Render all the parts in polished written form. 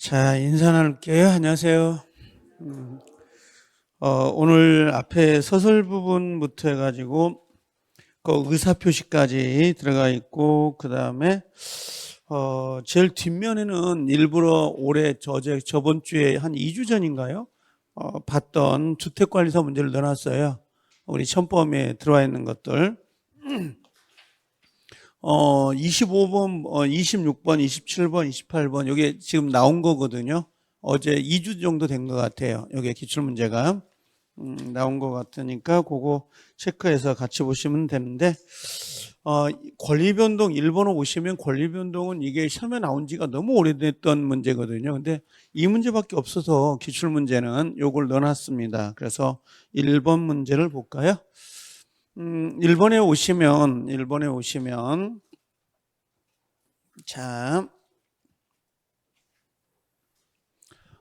자, 인사 나눌게요. 안녕하세요. 오늘 앞에 서술 부분부터 해가지고 그 의사 표시까지 들어가 있고, 그 다음에 제일 뒷면에는 일부러 올해 저번 주에 한 2주 전인가요? 봤던 주택관리사 문제를 넣어놨어요. 우리 첨법에 들어와 있는 것들. 25번, 26번, 27번, 28번, 이게 지금 나온 거거든요. 어제 2주 정도 된 것 같아요. 이게 기출문제가. 나온 것 같으니까 그거 체크해서 같이 보시면 되는데, 권리변동 1번호 보시면 권리변동은 이게 시험에 나온 지가 너무 오래됐던 문제거든요. 근데 이 문제밖에 없어서 기출문제는 요걸 넣어놨습니다. 그래서 1번 문제를 볼까요? 1번에 오시면, 자,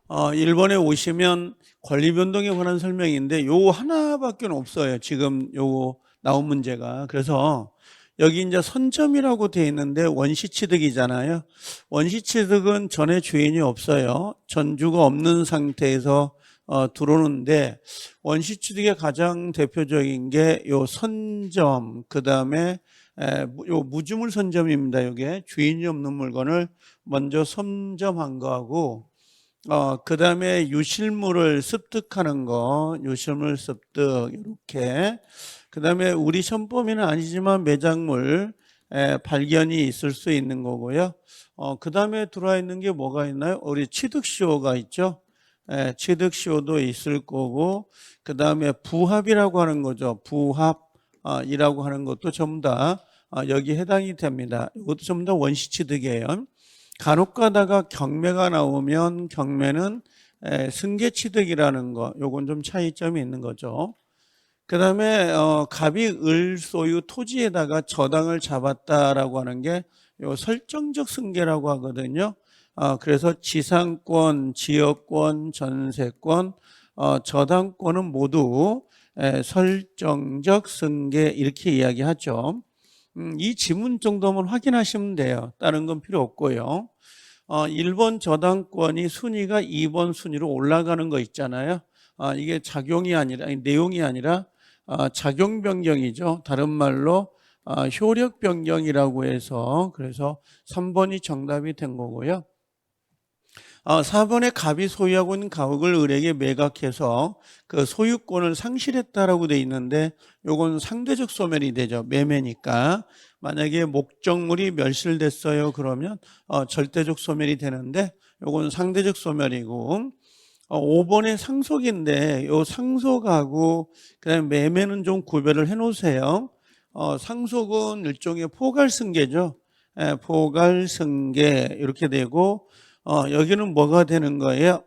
1번에 오시면 권리변동에 관한 설명인데 요 하나밖에 없어요. 지금 요 나온 문제가. 그래서 여기 이제 선점이라고 되어 있는데 원시취득이잖아요. 원시취득은 전에 주인이 없어요. 전주가 없는 상태에서 들어오는데 원시취득의 가장 대표적인 게 요 선점, 그 다음에 요 무주물 선점입니다. 이게 주인이 없는 물건을 먼저 선점한 거하고 그 다음에 유실물을 습득하는 거, 유실물 습득, 이렇게. 그 다음에 우리 션범위는 아니지만 매장물 발견이 있을 수 있는 거고요. 그 다음에 들어와 있는 게 뭐가 있나요? 우리 취득시효가 있죠. 취득시효도 있을 거고, 그 다음에 부합이라고 하는 거죠. 부합이라고 하는 것도 전부 다 여기 해당이 됩니다. 이것도 전부 다 원시취득이에요. 간혹 가다가 경매가 나오면 경매는 승계취득이라는 거, 요건 좀 차이점이 있는 거죠. 그 다음에 갑이 을 소유 토지에다가 저당을 잡았다라고 하는 게 요 설정적 승계라고 하거든요. 그래서 지상권, 지역권, 전세권, 저당권은 모두 설정적 승계 이렇게 이야기하죠. 이 지문 정도만 확인하시면 돼요. 다른 건 필요 없고요. 1번 저당권이 순위가 2번 순위로 올라가는 거 있잖아요. 이게 작용이 아니라, 아니, 내용이 아니라 작용 변경이죠. 다른 말로 효력 변경이라고 해서 그래서 3번이 정답이 된 거고요. 4번에 갑이 소유하고 있는 가옥을 을에게 매각해서 그 소유권을 상실했다라고 돼 있는데 요건 상대적 소멸이 되죠. 매매니까. 만약에 목적물이 멸실됐어요. 그러면 절대적 소멸이 되는데 요건 상대적 소멸이고 5번에 상속인데 요 상속하고 그다음에 매매는 좀 구별을 해 놓으세요. 상속은 일종의 포괄승계죠. 포괄승계 이렇게 되고 여기는 뭐가 되는 거예요?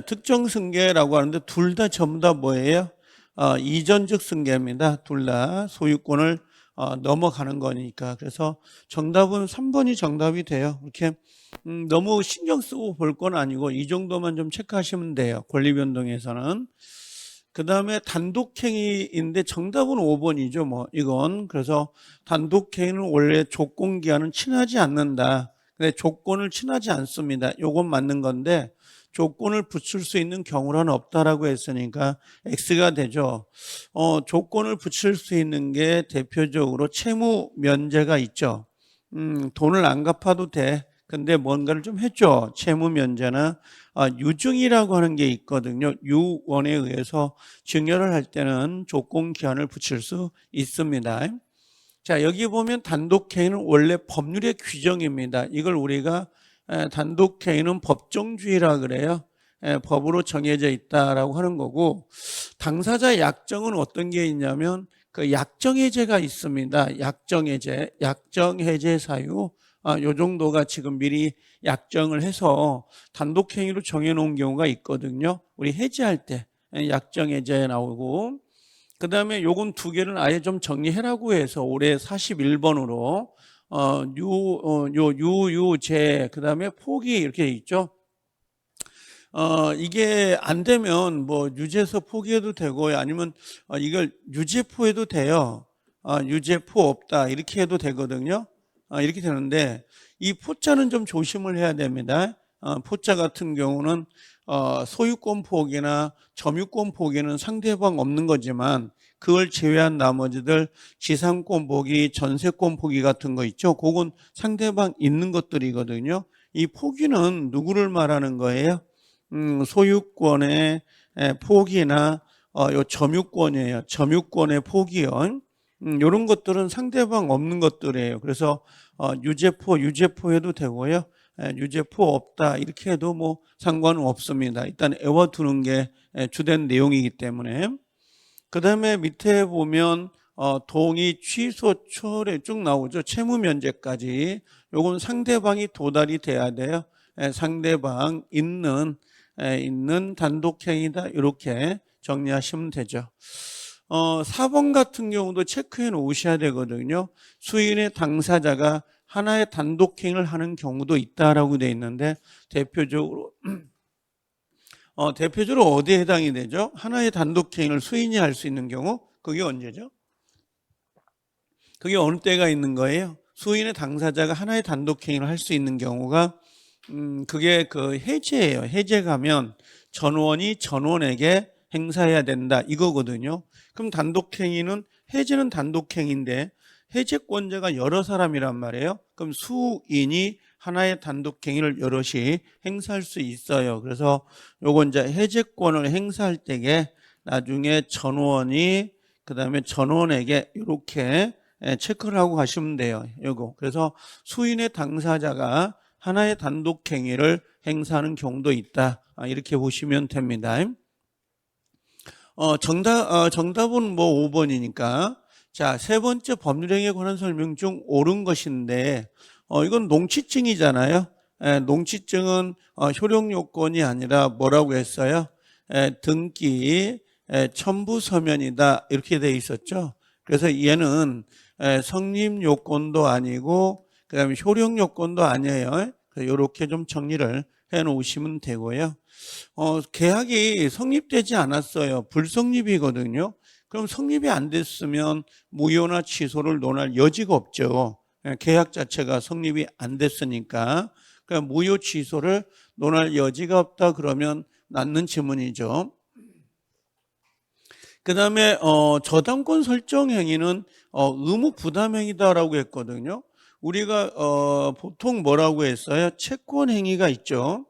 특정 승계라고 하는데 둘 다 전부 다 뭐예요? 이전적 승계입니다. 둘 다 소유권을 넘어가는 거니까. 그래서 정답은 3번이 정답이 돼요. 이렇게 너무 신경 쓰고 볼 건 아니고 이 정도만 좀 체크하시면 돼요. 권리변동에서는. 그 다음에 단독행위인데 정답은 5번이죠. 뭐 이건 그래서 단독행위는 원래 조건기한은 친하지 않는다. 근데 조건을 친하지 않습니다. 요건 맞는 건데 조건을 붙일 수 있는 경우는 없다라고 했으니까 X가 되죠. 조건을 붙일 수 있는 게 대표적으로 채무 면제가 있죠. 돈을 안 갚아도 돼. 근데 뭔가를 좀 해줘. 채무 면제나 유증이라고 하는 게 있거든요. 유원에 의해서 증여를 할 때는 조건 기한을 붙일 수 있습니다. 자, 여기 보면 단독행위는 원래 법률의 규정입니다. 이걸 우리가 단독행위는 법정주의라 그래요. 법으로 정해져 있다라고 하는 거고, 당사자 약정은 어떤 게 있냐면 그 약정해제가 있습니다. 약정해제, 약정해제 사유. 요 정도가 지금 미리 약정을 해서 단독행위로 정해놓은 경우가 있거든요. 우리 해지할 때 약정해제 나오고, 그 다음에 요건 두 개를 아예 좀 정리해라고 해서 올해 41번으로 유유제 그 다음에 포기 이렇게 있죠. 이게 안 되면 뭐 유죄에서 포기해도 되고 아니면 이걸 유죄포해도 돼요. 유죄포 없다 이렇게 해도 되거든요. 이렇게 되는데 이 포자는 좀 조심을 해야 됩니다. 포자 같은 경우는 소유권 포기나 점유권 포기는 상대방 없는 거지만 그걸 제외한 나머지들 지상권 포기, 전세권 포기 같은 거 있죠. 그건 상대방 있는 것들이거든요. 이 포기는 누구를 말하는 거예요? 소유권의 포기나 요 점유권이에요. 점유권의 포기요. 이런 것들은 상대방 없는 것들이에요. 그래서 유죄포 해도 되고요. 유죄포 없다 이렇게 해도 뭐 상관은 없습니다. 일단 외워두는 게 주된 내용이기 때문에. 그 다음에 밑에 보면 동의, 취소, 초래 쭉 나오죠. 채무 면제까지. 요건 상대방이 도달이 돼야 돼요. 상대방 있는 단독행위다 이렇게 정리하시면 되죠. 4번 같은 경우도 체크해 놓으셔야 되거든요. 수인의 당사자가 하나의 단독행위를 하는 경우도 있다라고 되어 있는데 대표적으로 어디에 해당이 되죠? 하나의 단독행위를 수인이 할 수 있는 경우 그게 언제죠? 그게 어느 때가 있는 거예요? 수인의 당사자가 하나의 단독행위를 할 수 있는 경우가 그게 그 해제예요. 해제 가면 전원이 전원에게 행사해야 된다 이거거든요. 그럼 단독행위는 해제는 단독행위인데 해제권자가 여러 사람이란 말이에요. 그럼 수인이 하나의 단독행위를 여럿이 행사할 수 있어요. 그래서 요거 이제 해제권을 행사할 때에 나중에 전원이 그다음에 전원에게 이렇게 체크를 하고 가시면 돼요. 요거. 그래서 수인의 당사자가 하나의 단독행위를 행사하는 경우도 있다. 이렇게 보시면 됩니다. 정답은 뭐 5번이니까. 자, 세 번째 법률행위에 관한 설명 중 옳은 것인데, 이건 농취증이잖아요. 농취증은 효력요건이 아니라 뭐라고 했어요? 등기, 첨부 서면이다. 이렇게 돼 있었죠. 그래서 얘는 성립요건도 아니고, 그 다음에 효력요건도 아니에요. 이렇게 좀 정리를 해 놓으시면 되고요. 계약이 성립되지 않았어요. 불성립이거든요. 그럼 성립이 안 됐으면 무효나 취소를 논할 여지가 없죠. 계약 자체가 성립이 안 됐으니까. 그러니까 무효 취소를 논할 여지가 없다 그러면 낫는 지문이죠. 그 다음에 저당권 설정 행위는 의무 부담 행위다라고 했거든요. 우리가 보통 뭐라고 했어요? 채권 행위가 있죠.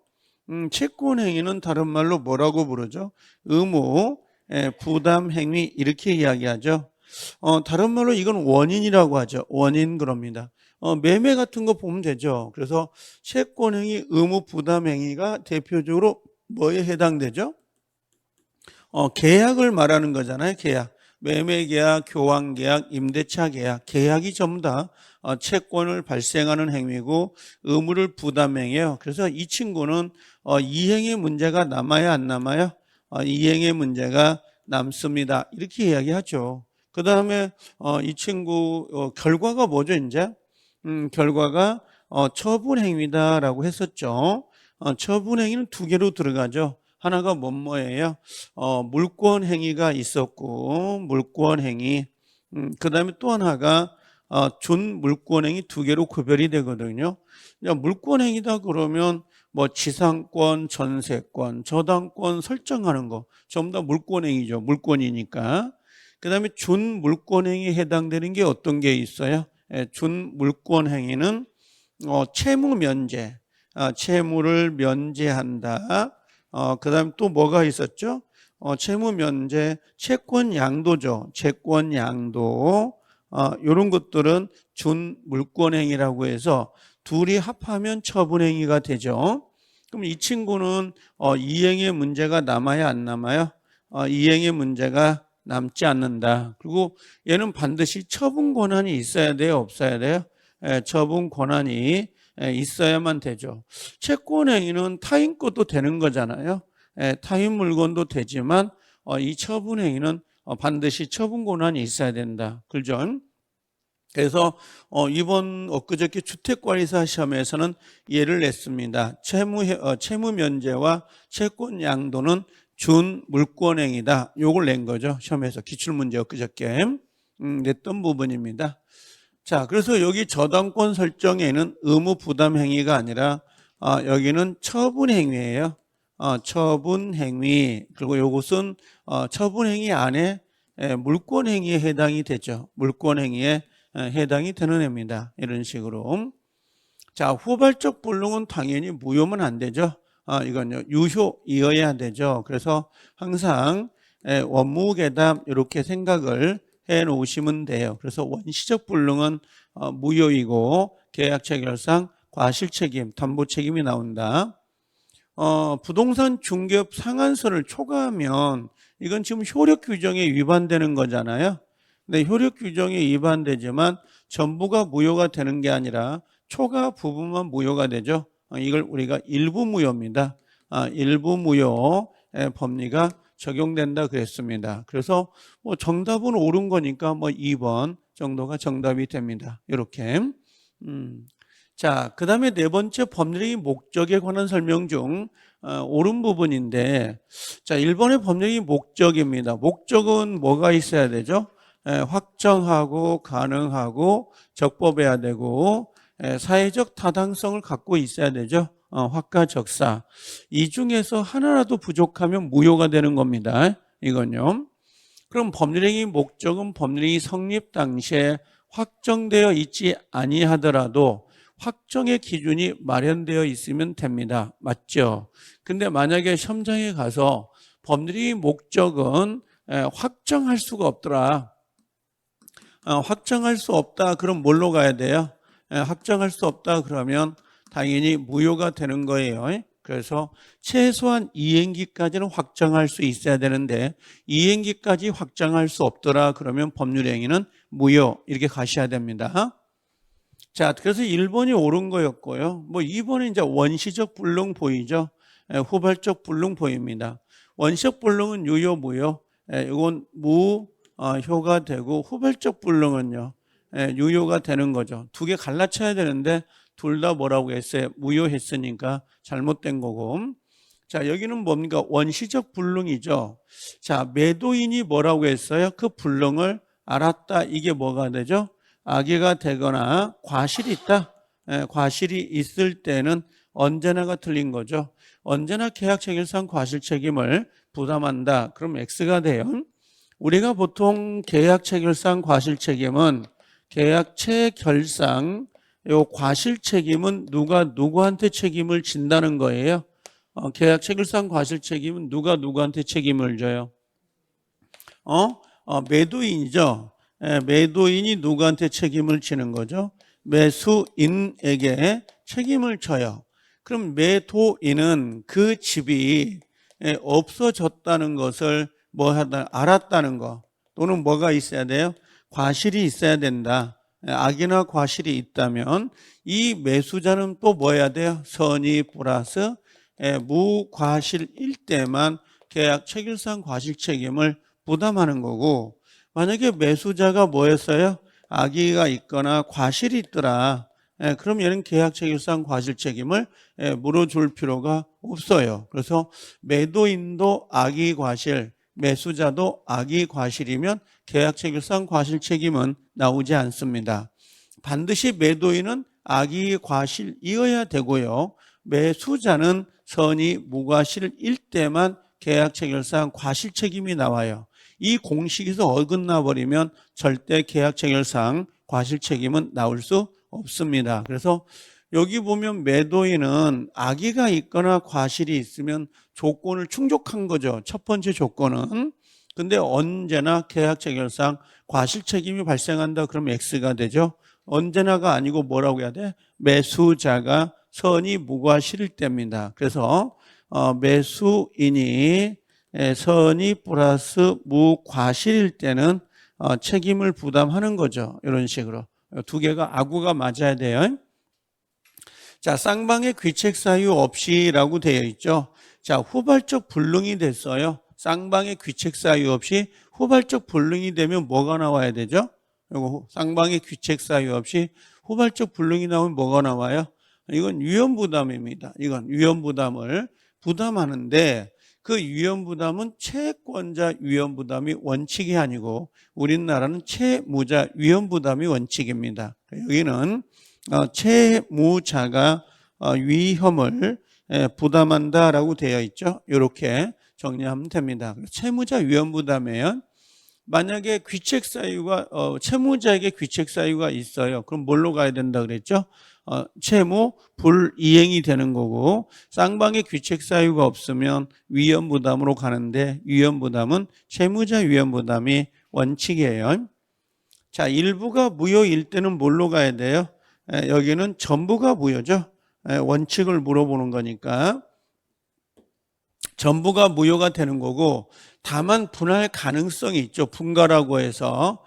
채권 행위는 다른 말로 뭐라고 부르죠? 의무 부담 행위 이렇게 이야기하죠. 다른 말로 이건 원인이라고 하죠. 원인 그럽니다. 매매 같은 거 보면 되죠. 그래서 채권 행위, 의무 부담 행위가 대표적으로 뭐에 해당되죠? 계약을 말하는 거잖아요. 계약. 매매 계약, 교환 계약, 임대차 계약. 계약이 전부 다 채권을 발생하는 행위고 의무를 부담행해요. 그래서 이 친구는 이행의 문제가 남아야 안 남아요? 이행의 문제가 남습니다. 이렇게 이야기하죠. 그 다음에 이 친구 결과가 뭐죠 이제? 결과가 처분행위다라고 했었죠. 처분행위는 두 개로 들어가죠. 하나가 뭐예요? 물권행위가 있었고 물권행위. 그 다음에 또 하나가 준물권행위 두 개로 구별이 되거든요. 물권행위다 그러면 뭐 지상권, 전세권, 저당권 설정하는 거 전부 다 물권행위죠. 물권이니까. 그 다음에 준물권행위에 해당되는 게 어떤 게 있어요? 준물권행위는 채무 면제, 채무를 면제한다. 그 다음에 또 뭐가 있었죠? 채무 면제, 채권 양도죠. 채권 양도. 이런 것들은 준물권행위라고 해서 둘이 합하면 처분행위가 되죠. 그럼 이 친구는 이행의 문제가 남아야 안 남아요? 이행의 문제가 남지 않는다. 그리고 얘는 반드시 처분 권한이 있어야 돼요? 없어야 돼요? 처분 권한이 있어야만 되죠. 채권행위는 타인 것도 되는 거잖아요. 타인 물건도 되지만 이 처분행위는 반드시 처분 권한이 있어야 된다. 그죠? 그래서 이번 엊그저께 주택관리사 시험에서는 예를 냈습니다. 채무 면제와 채권 양도는 준물권행위다. 요걸 낸 거죠. 시험에서 기출문제 엊그저께 냈던 부분입니다. 자, 그래서 여기 저당권 설정에는 의무 부담 행위가 아니라 여기는 처분 행위예요. 처분 행위. 그리고 이것은 처분 행위 안에 물권 행위에 해당이 되죠. 물권 행위에 해당이 되는 애입니다. 이런 식으로. 자, 후발적 불능은 당연히 무효면 안 되죠. 이건요, 유효이어야 되죠. 그래서 항상 원무계담 이렇게 생각을 해 놓으시면 돼요. 그래서 원시적 불능은 무효이고 계약 체결상 과실책임, 담보책임이 나온다. 부동산 중개업 상한선을 초과하면 이건 지금 효력 규정에 위반되는 거잖아요. 근데 효력 규정에 위반되지만 전부가 무효가 되는 게 아니라 초과 부분만 무효가 되죠. 이걸 우리가 일부 무효입니다. 일부 무효 법리가 적용된다 그랬습니다. 그래서 뭐 정답은 옳은 거니까 뭐 2번 정도가 정답이 됩니다. 이렇게. 자, 그 다음에 네 번째 법률의 목적에 관한 설명 중 옳은 부분인데, 자, 1번의 법률의 목적입니다. 목적은 뭐가 있어야 되죠? 확정하고 가능하고 적법해야 되고 사회적 타당성을 갖고 있어야 되죠. 확가적사. 이 중에서 하나라도 부족하면 무효가 되는 겁니다. 이건요. 그럼 법률행위 목적은 법률이 성립 당시에 확정되어 있지 아니하더라도 확정의 기준이 마련되어 있으면 됩니다. 맞죠? 근데 만약에 시험장에 가서 법률의 목적은 확정할 수가 없더라. 확정할 수 없다. 그럼 뭘로 가야 돼요? 확정할 수 없다. 그러면 당연히 무효가 되는 거예요. 그래서 최소한 이행기까지는 확정할 수 있어야 되는데 이행기까지 확정할 수 없더라. 그러면 법률행위는 무효. 이렇게 가셔야 됩니다. 자, 그래서 1번이 옳은 거였고요. 뭐 2번은 이제 원시적 불능 보이죠. 후발적 불능 보입니다. 원시적 불능은 유효, 무효. 이건 무효가 되고 후발적 불능은요. 유효가 되는 거죠. 두 개 갈라쳐야 되는데 둘 다 뭐라고 했어요? 무효했으니까 잘못된 거고. 자, 여기는 뭡니까? 원시적 불능이죠. 자, 매도인이 뭐라고 했어요? 그 불능을 알았다. 이게 뭐가 되죠? 악의가 되거나 과실이 있다. 과실이 있을 때는 언제나가 틀린 거죠. 언제나 계약 체결상 과실 책임을 부담한다. 그럼 X가 돼요. 우리가 보통 계약 체결상 과실 책임은 계약 체결상 요 과실 책임은 누가 누구한테 책임을 진다는 거예요. 계약 체결상 과실 책임은 누가 누구한테 책임을 져요? 매도인이죠. 매도인이 누구한테 책임을 지는 거죠? 매수인에게 책임을 져요. 그럼 매도인은 그 집이 없어졌다는 것을 뭐 하다 알았다는 거 또는 뭐가 있어야 돼요? 과실이 있어야 된다. 악이나 과실이 있다면 이 매수자는 또 뭐 해야 돼요? 선의 플러스 무과실일 때만 계약 체결상 과실 책임을 부담하는 거고 만약에 매수자가 뭐였어요? 악의가 있거나 과실이 있더라. 그럼 얘는 계약 체결상 과실 책임을 물어줄 필요가 없어요. 그래서 매도인도 악의 과실, 매수자도 악의 과실이면 계약 체결상 과실 책임은 나오지 않습니다. 반드시 매도인은 악의 과실이어야 되고요. 매수자는 선의 무과실일 때만 계약 체결상 과실 책임이 나와요. 이 공식에서 어긋나 버리면 절대 계약 체결상 과실 책임은 나올 수 없습니다. 그래서 여기 보면 매도인은 악의가 있거나 과실이 있으면 조건을 충족한 거죠. 첫 번째 조건은. 근데 언제나 계약 체결상 과실 책임이 발생한다 그러면 X가 되죠. 언제나가 아니고 뭐라고 해야 돼? 매수자가 선의 무과실일 때입니다. 그래서 매수인이 선의 플러스 무과실일 때는 책임을 부담하는 거죠. 이런 식으로. 두 개가 아구가 맞아야 돼요. 자, 쌍방의 귀책 사유 없이라고 되어 있죠. 자, 후발적 불능이 됐어요. 쌍방의 귀책 사유 없이 후발적 불능이 되면 뭐가 나와야 되죠? 이거 쌍방의 귀책 사유 없이 후발적 불능이 나오면 뭐가 나와요? 이건 위험부담입니다. 이건 위험부담을 부담하는데 그 위험부담은 채권자 위험부담이 원칙이 아니고 우리나라는 채무자 위험부담이 원칙입니다. 여기는 채무자가 위험을 부담한다라고 되어 있죠. 이렇게 정리하면 됩니다. 채무자 위험부담이에요. 만약에 귀책 사유가 채무자에게 귀책 사유가 있어요. 그럼 뭘로 가야 된다 그랬죠? 채무 불이행이 되는 거고, 쌍방의 귀책 사유가 없으면 위험부담으로 가는데, 위험부담은 채무자 위험부담이 원칙이에요. 자, 일부가 무효일 때는 뭘로 가야 돼요? 여기는 전부가 무효죠. 원칙을 물어보는 거니까 전부가 무효가 되는 거고, 다만 분할 가능성이 있죠. 분가라고 해서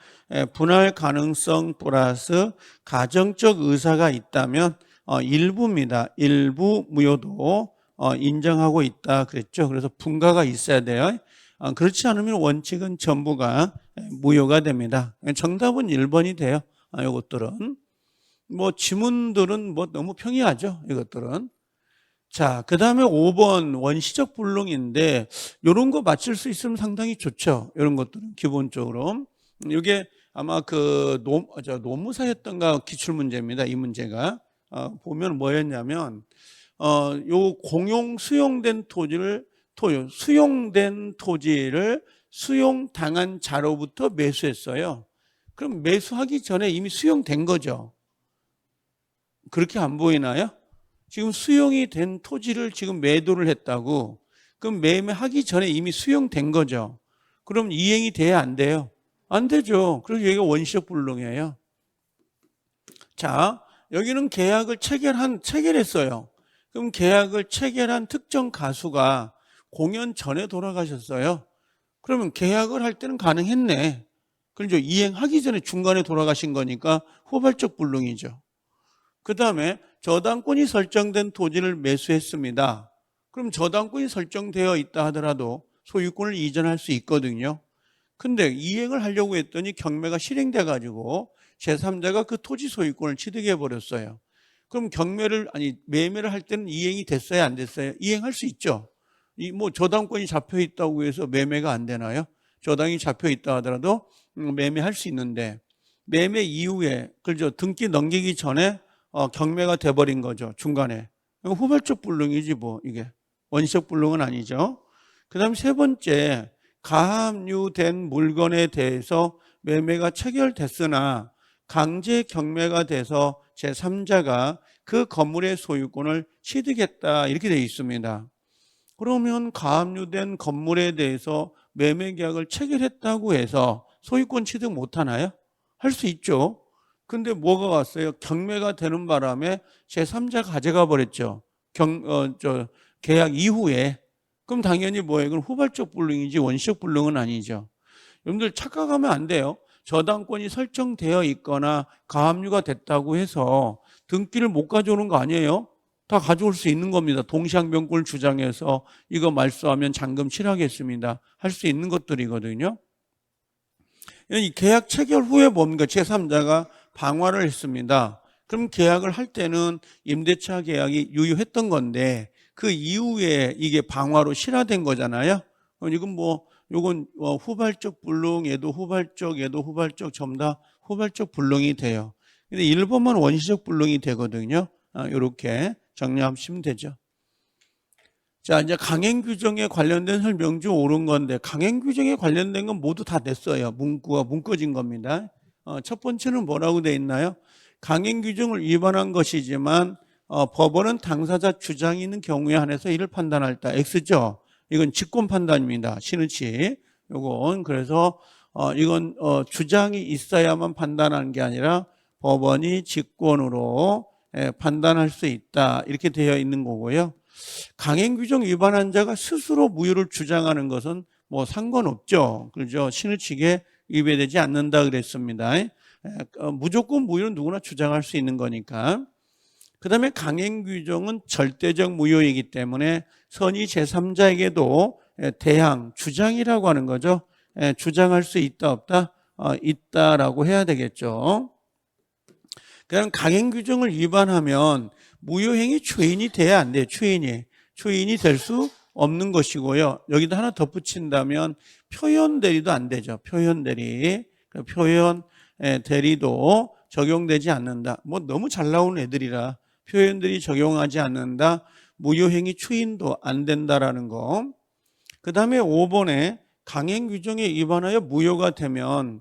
분할 가능성 플러스 가정적 의사가 있다면 일부입니다. 일부 무효도 인정하고 있다 그랬죠. 그래서 분가가 있어야 돼요. 그렇지 않으면 원칙은 전부가 무효가 됩니다. 정답은 1번이 돼요. 이것들은 뭐 지문들은 뭐 너무 평이하죠. 이것들은. 자, 그 다음에 5번 원시적 불능인데 이런 거 맞출 수 있으면 상당히 좋죠. 이런 것들은 기본적으로. 이게 아마 그 노무사였던가 기출문제입니다. 이 문제가. 보면 뭐였냐면 요 공용 수용된 토지를 수용당한 자로부터 매수했어요. 그럼 매수하기 전에 이미 수용된 거죠. 그렇게 안 보이나요? 지금 수용이 된 토지를 지금 매도를 했다고. 그럼 매매하기 전에 이미 수용된 거죠. 그럼 이행이 돼야 안 돼요? 안 되죠. 그래서 여기가 원시적 불능이에요. 자, 여기는 계약을 체결했어요. 그럼 계약을 체결한 특정 가수가 공연 전에 돌아가셨어요. 그러면 계약을 할 때는 가능했네. 그렇죠. 이행하기 전에 중간에 돌아가신 거니까 후발적 불능이죠. 그 다음에 저당권이 설정된 토지를 매수했습니다. 그럼 저당권이 설정되어 있다 하더라도 소유권을 이전할 수 있거든요. 근데 이행을 하려고 했더니 경매가 실행돼 가지고 제3자가 그 토지 소유권을 취득해 버렸어요. 그럼 매매를 할 때는 이행이 됐어요, 안 됐어요? 이행할 수 있죠. 뭐 저당권이 잡혀 있다고 해서 매매가 안 되나요? 저당이 잡혀 있다 하더라도 매매할 수 있는데 매매 이후에 그죠 등기 넘기기 전에 경매가 돼버린 거죠. 중간에. 후발적 불능이지 뭐 이게. 원시적 불능은 아니죠. 그 다음 세 번째, 가압류된 물건에 대해서 매매가 체결됐으나 강제 경매가 돼서 제3자가 그 건물의 소유권을 취득했다 이렇게 되어 있습니다. 그러면 가압류된 건물에 대해서 매매 계약을 체결했다고 해서 소유권 취득 못하나요? 할 수 있죠. 근데 뭐가 왔어요? 경매가 되는 바람에 제3자가 가져가 버렸죠. 계약 이후에. 그럼 당연히 뭐예요? 그럼 후발적 불능이지 원시적 불능은 아니죠. 여러분들 착각하면 안 돼요. 저당권이 설정되어 있거나 가압류가 됐다고 해서 등기를 못 가져오는 거 아니에요? 다 가져올 수 있는 겁니다. 동시항변권을 주장해서 이거 말소하면 잔금 치르겠습니다. 할 수 있는 것들이거든요. 이 계약 체결 후에 뭡니까? 제3자가 방화를 했습니다. 그럼 계약을 할 때는 임대차 계약이 유효했던 건데 그 이후에 이게 방화로 실화된 거잖아요. 이건 후발적 불능, 얘도 후발적 전부 다 후발적 불능이 돼요. 근데 1번만 원시적 불능이 되거든요. 이렇게 정리하시면 되죠. 자, 이제 강행 규정에 관련된 설명 중 옳은 건데 강행 규정에 관련된 건 모두 다 됐어요. 문구가 묶어진 겁니다. 첫 번째는 뭐라고 돼 있나요? 강행 규정을 위반한 것이지만 법원은 당사자 주장이 있는 경우에 한해서 이를 판단할 때 X죠. 이건 직권 판단입니다. 신의치. 요건 그래서 이건 주장이 있어야만 판단하는 게 아니라 법원이 직권으로 판단할 수 있다. 이렇게 되어 있는 거고요. 강행 규정 위반한 자가 스스로 무효를 주장하는 것은 뭐 상관없죠. 그렇죠. 신의치에 위배되지 않는다 그랬습니다. 무조건 무효는 누구나 주장할 수 있는 거니까. 그 다음에 강행 규정은 절대적 무효이기 때문에 선의 제3자에게도 대항, 주장이라고 하는 거죠. 주장할 수 있다 없다? 있다라고 해야 되겠죠. 그럼 강행 규정을 위반하면 무효행위 추인이 돼야 안 돼요. 추인이 될 수 없는 것이고요. 여기다 하나 덧붙인다면 표현 대리도 안 되죠. 표현 대리. 표현 대리도 적용되지 않는다. 뭐 너무 잘 나오는 애들이라 표현들이 적용하지 않는다. 무효행위 추인도 안 된다라는 거. 그 다음에 5번에 강행 규정에 위반하여 무효가 되면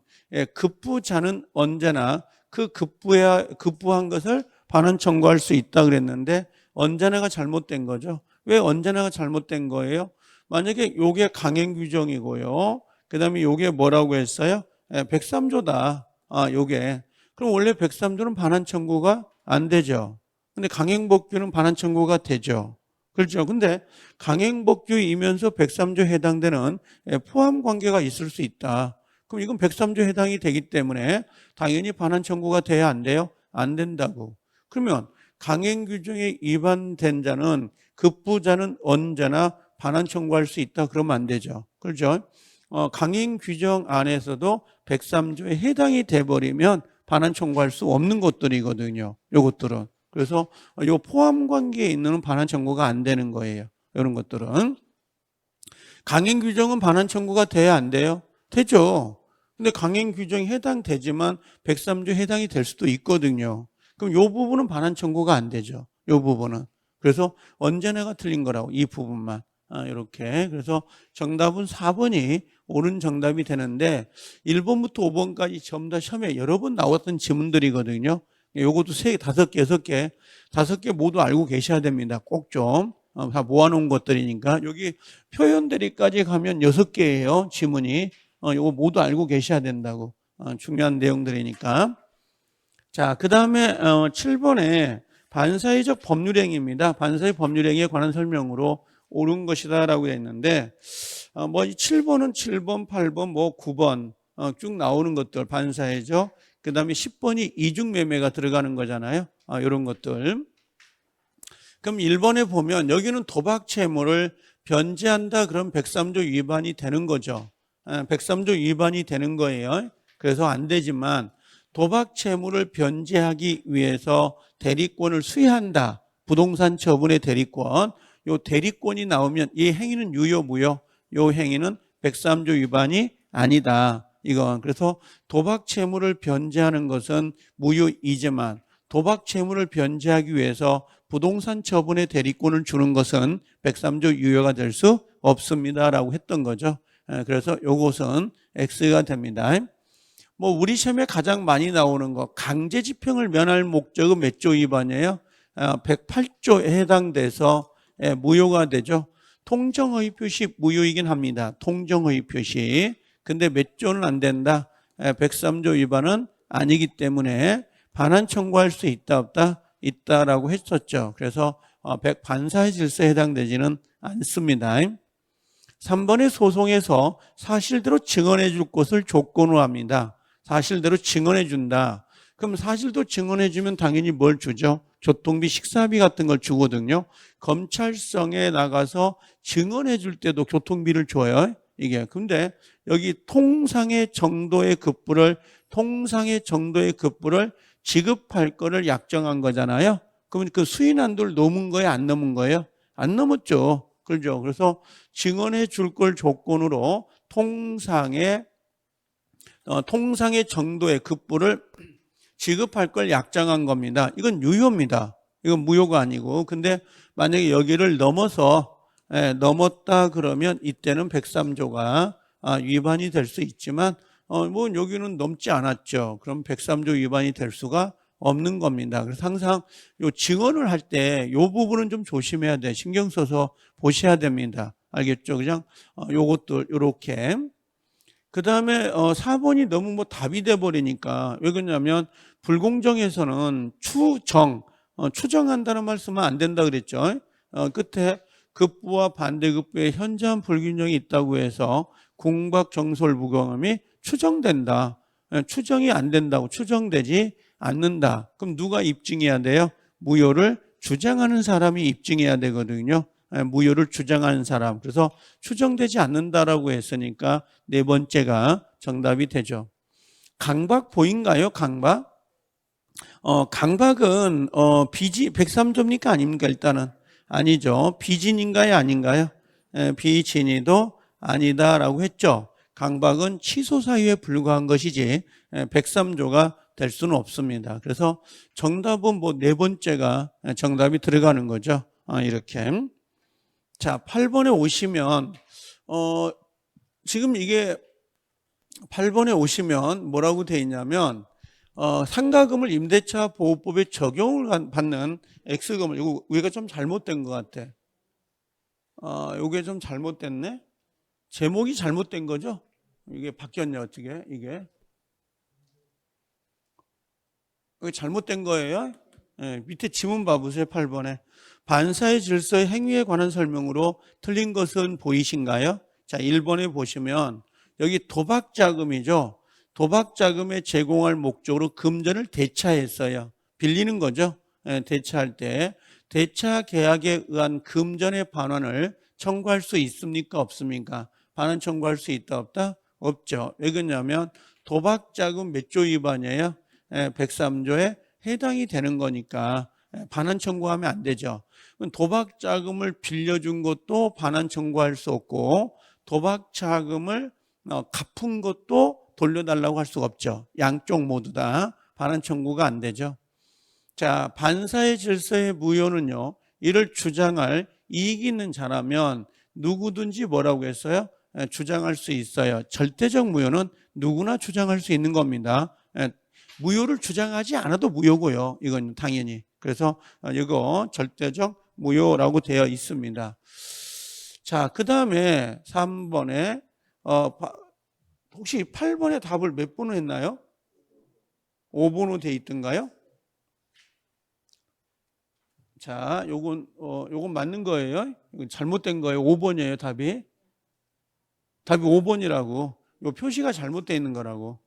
급부자는 언제나 그 급부한 것을 반환 청구할 수 있다 그랬는데 언제나가 잘못된 거죠. 왜 언제나가 잘못된 거예요? 만약에 요게 강행 규정이고요. 그 다음에 요게 뭐라고 했어요? 103조다. 요게. 그럼 원래 103조는 반환 청구가 안 되죠. 근데 강행법규는 반환 청구가 되죠. 그렇죠. 근데 강행법규이면서 103조 해당되는 포함 관계가 있을 수 있다. 그럼 이건 103조 해당이 되기 때문에 당연히 반환 청구가 돼야 안 돼요? 안 된다고. 그러면 강행 규정에 위반된 자는 급부자는 언제나 반환 청구할 수 있다. 그러면 안 되죠. 그렇죠. 강행 규정 안에서도 103조에 해당이 돼버리면 반환 청구할 수 없는 것들이거든요. 요것들은. 그래서 요 포함 관계에 있는 반환 청구가 안 되는 거예요. 이런 것들은. 강행 규정은 반환 청구가 돼야 안 돼요? 되죠. 근데 강행 규정이 해당되지만 103조 해당이 될 수도 있거든요. 그럼 요 부분은 반환 청구가 안 되죠. 요 부분은. 그래서 언제나가 틀린 거라고, 이 부분만. 이렇게. 그래서 정답은 4번이 옳은 정답이 되는데 1번부터 5번까지 전부 다 시험에 여러 번 나왔던 지문들이거든요. 요것도 3개, 5개, 6개, 5개 모두 알고 계셔야 됩니다. 꼭 좀. 다 모아놓은 것들이니까. 여기 표현 대리까지 가면 6개예요. 지문이. 요거 모두 알고 계셔야 된다고. 중요한 내용들이니까. 자, 그 다음에 7번에 반사회적 법률행위입니다. 반사회 법률행위에 관한 설명으로 옳은 것이다 라고 했는데 뭐 7번은 7번, 8번, 뭐 9번 쭉 나오는 것들 반사회적. 그 다음에 10번이 이중매매가 들어가는 거잖아요. 이런 것들. 그럼 1번에 보면 여기는 도박채무를 변제한다. 그럼 103조 위반이 되는 거죠. 103조 위반이 되는 거예요. 그래서 안 되지만 도박채무를 변제하기 위해서 대리권을 수여한다. 부동산 처분의 대리권. 요 대리권이 나오면 이 행위는 유효 무효? 요 행위는 103조 위반이 아니다. 이건 그래서 도박 채무를 변제하는 것은 무효이지만 도박 채무를 변제하기 위해서 부동산 처분의 대리권을 주는 것은 103조 유효가 될 수 없습니다라고 했던 거죠. 그래서 요것은 X가 됩니다. 뭐 우리 시험에 가장 많이 나오는 거 강제집행을 면할 목적은 몇 조 위반이에요? 108조에 해당돼서 무효가 되죠. 통정허위 표시 무효이긴 합니다. 통정허위 표시. 근데 몇 조는 안 된다? 103조 위반은 아니기 때문에 반환 청구할 수 있다 없다? 있다라고 했었죠. 그래서 반사회 질서에 해당되지는 않습니다. 3번의 소송에서 사실대로 증언해 줄 것을 조건으로 합니다. 사실대로 증언해 준다. 그럼 사실도 증언해 주면 당연히 뭘 주죠? 교통비, 식사비 같은 걸 주거든요. 검찰청에 나가서 증언해 줄 때도 교통비를 줘요. 이게. 근데 여기 통상의 정도의 급부를 지급할 거를 약정한 거잖아요. 그러면 그 수인 한도를 넘은 거예요? 안 넘은 거예요? 안 넘었죠. 그렇죠. 그래서 증언해 줄 걸 조건으로 통상의 정도의 급부를 지급할 걸 약정한 겁니다. 이건 유효입니다. 이건 무효가 아니고. 근데 만약에 여기를 넘었다 그러면 이때는 103조가 위반이 될 수 있지만 뭐 여기는 넘지 않았죠. 그럼 103조 위반이 될 수가 없는 겁니다. 그래서 항상 요 증언을 할 때 요 부분은 좀 조심해야 돼. 신경 써서 보셔야 됩니다. 알겠죠? 그냥 요것도 요렇게. 그 다음에 4번이 너무 뭐 답이 돼 버리니까 왜 그러냐면 불공정에서는 추정한다는 말씀은 안 된다 그랬죠. 끝에 급부와 반대급부의 현저한 불균형이 있다고 해서 공박정솔부검이 추정된다. 추정이 안 된다고. 추정되지 않는다. 그럼 누가 입증해야 돼요? 무효를 주장하는 사람이 입증해야 되거든요. 무효를 주장하는 사람. 그래서 추정되지 않는다라고 했으니까 네 번째가 정답이 되죠. 강박 보인가요? 강박? 강박은 빚이 103조입니까? 아닙니까? 일단은 아니죠. 빚인인가요? 아닌가요? 비진이도 아니다라고 했죠. 강박은 취소 사유에 불과한 것이지 103조가 될 수는 없습니다. 그래서 정답은 뭐 네 번째가 정답이 들어가는 거죠. 이렇게. 자, 8번에 오시면 지금 이게 8번에 오시면 뭐라고 되어 있냐면 상가금을 임대차 보호법에 적용을 받는 X금을, 이거 우리가 좀 잘못된 것 같아. 이게 좀 잘못됐네. 제목이 잘못된 거죠. 이게 바뀌었네. 어떻게 이게 잘못된 거예요. 밑에 지문 봐보세요. 8번에 반사의 질서의 행위에 관한 설명으로 틀린 것은 보이신가요? 자, 1번에 보시면 여기 도박자금이죠. 도박자금에 제공할 목적으로 금전을 대차했어요. 빌리는 거죠. 대차할 때 대차 계약에 의한 금전의 반환을 청구할 수 있습니까? 없습니까? 반환 청구할 수 있다 없다? 없죠. 왜 그러냐면 도박자금 몇 조 위반이에요? 103조에 해당이 되는 거니까 반환 청구하면 안 되죠. 도박자금을 빌려준 것도 반환 청구할 수 없고 도박자금을 갚은 것도 돌려달라고 할 수가 없죠. 양쪽 모두 다 반환 청구가 안 되죠. 자, 반사의 질서의 무효는요, 이를 주장할 이익이 있는 자라면 누구든지 뭐라고 했어요? 주장할 수 있어요. 절대적 무효는 누구나 주장할 수 있는 겁니다. 무효를 주장하지 않아도 무효고요. 이건 당연히. 그래서 이거 절대적 무효라고 되어 있습니다. 자, 그 다음에 3번에 혹시 8번에 답을 몇 번을 했나요? 5번으로 되어 있던가요? 자, 요건 맞는 거예요. 이건 잘못된 거예요. 5번이에요, 답이. 답이 5번이라고. 요 표시가 잘못되어 있는 거라고.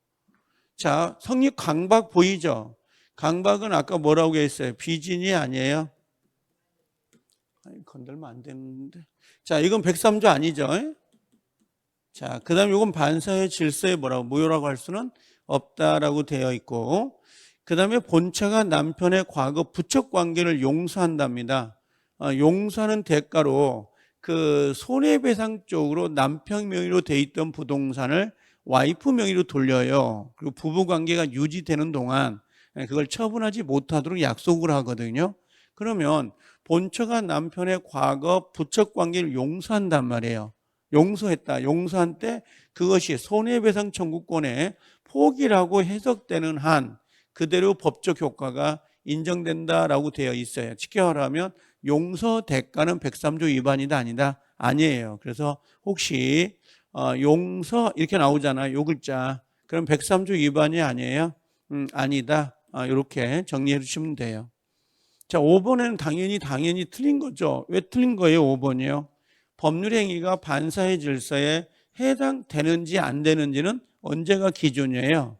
자, 성립 강박 보이죠? 강박은 아까 뭐라고 했어요? 비진이 아니에요? 건들면 안 되는데. 자, 이건 103조 아니죠? 자, 그 다음에 이건 반사의 질서에 뭐라고, 무효라고 할 수는 없다라고 되어 있고, 그 다음에 본처가 남편의 과거 부적 관계를 용서한답니다. 용서하는 대가로 그 손해배상 쪽으로 남편 명의로 돼 있던 부동산을 와이프 명의로 돌려요. 그리고 부부 관계가 유지되는 동안 그걸 처분하지 못하도록 약속을 하거든요. 그러면 본처가 남편의 과거 부적 관계를 용서한단 말이에요. 용서했다. 용서한 때 그것이 손해배상 청구권의 포기라고 해석되는 한 그대로 법적 효과가 인정된다라고 되어 있어요. 쉽게 말하면 용서 대가는 103조 위반이다 아니다? 아니에요. 그래서 혹시 용서 이렇게 나오잖아요. 요 글자. 그럼 103조 위반이 아니에요? 아니다. 이렇게 정리해 주시면 돼요. 자, 5번에는 당연히 틀린 거죠. 왜 틀린 거예요? 5번이요. 법률행위가 반사의 질서에 해당되는지 안 되는지는 언제가 기준이에요?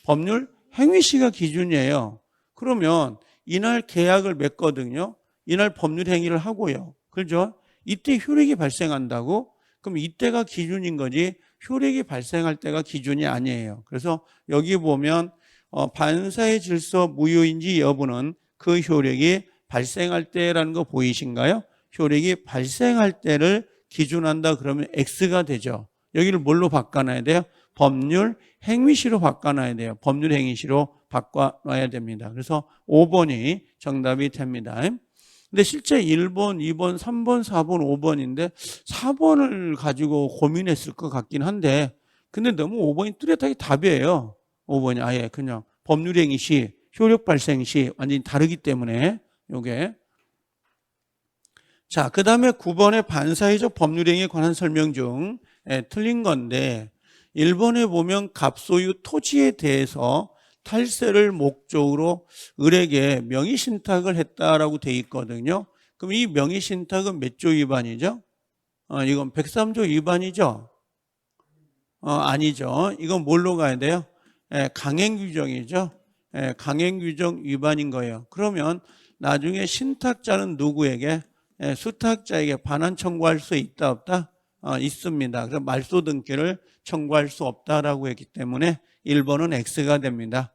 법률 행위시가 기준이에요. 그러면 이날 계약을 맺거든요. 이날 법률행위를 하고요. 그렇죠? 이때 효력이 발생한다고? 그럼 이때가 기준인 거지 효력이 발생할 때가 기준이 아니에요. 그래서 여기 보면 반사의 질서 무효인지 여부는 그 효력이 발생할 때라는 거 보이신가요? 효력이 발생할 때를 기준한다 그러면 X가 되죠. 여기를 뭘로 바꿔놔야 돼요? 법률 행위시로 바꿔놔야 돼요. 법률 행위시로 바꿔놔야 됩니다. 그래서 5번이 정답이 됩니다. 근데 실제 1번, 2번, 3번, 4번, 5번인데 4번을 가지고 고민했을 것 같긴 한데 근데 너무 5번이 뚜렷하게 답이에요. 5번이 아예 그냥 법률 행위 시, 효력 발생 시 완전히 다르기 때문에 요게. 자, 그 다음에 9번의 반사회적 법률행위에 관한 설명 중 틀린 건데 1번에 보면 갑소유 토지에 대해서 탈세를 목적으로 을에게 명의신탁을 했다라고 돼 있거든요. 그럼 이 명의신탁은 몇 조 위반이죠? 이건 103조 위반이죠? 아니죠. 이건 뭘로 가야 돼요? 강행규정이죠. 강행규정 위반인 거예요. 그러면 나중에 신탁자는 누구에게? 수탁자에게 반환 청구할 수 있다 없다? 있습니다. 그래서 말소 등기를 청구할 수 없다라고 했기 때문에 1번은 X가 됩니다.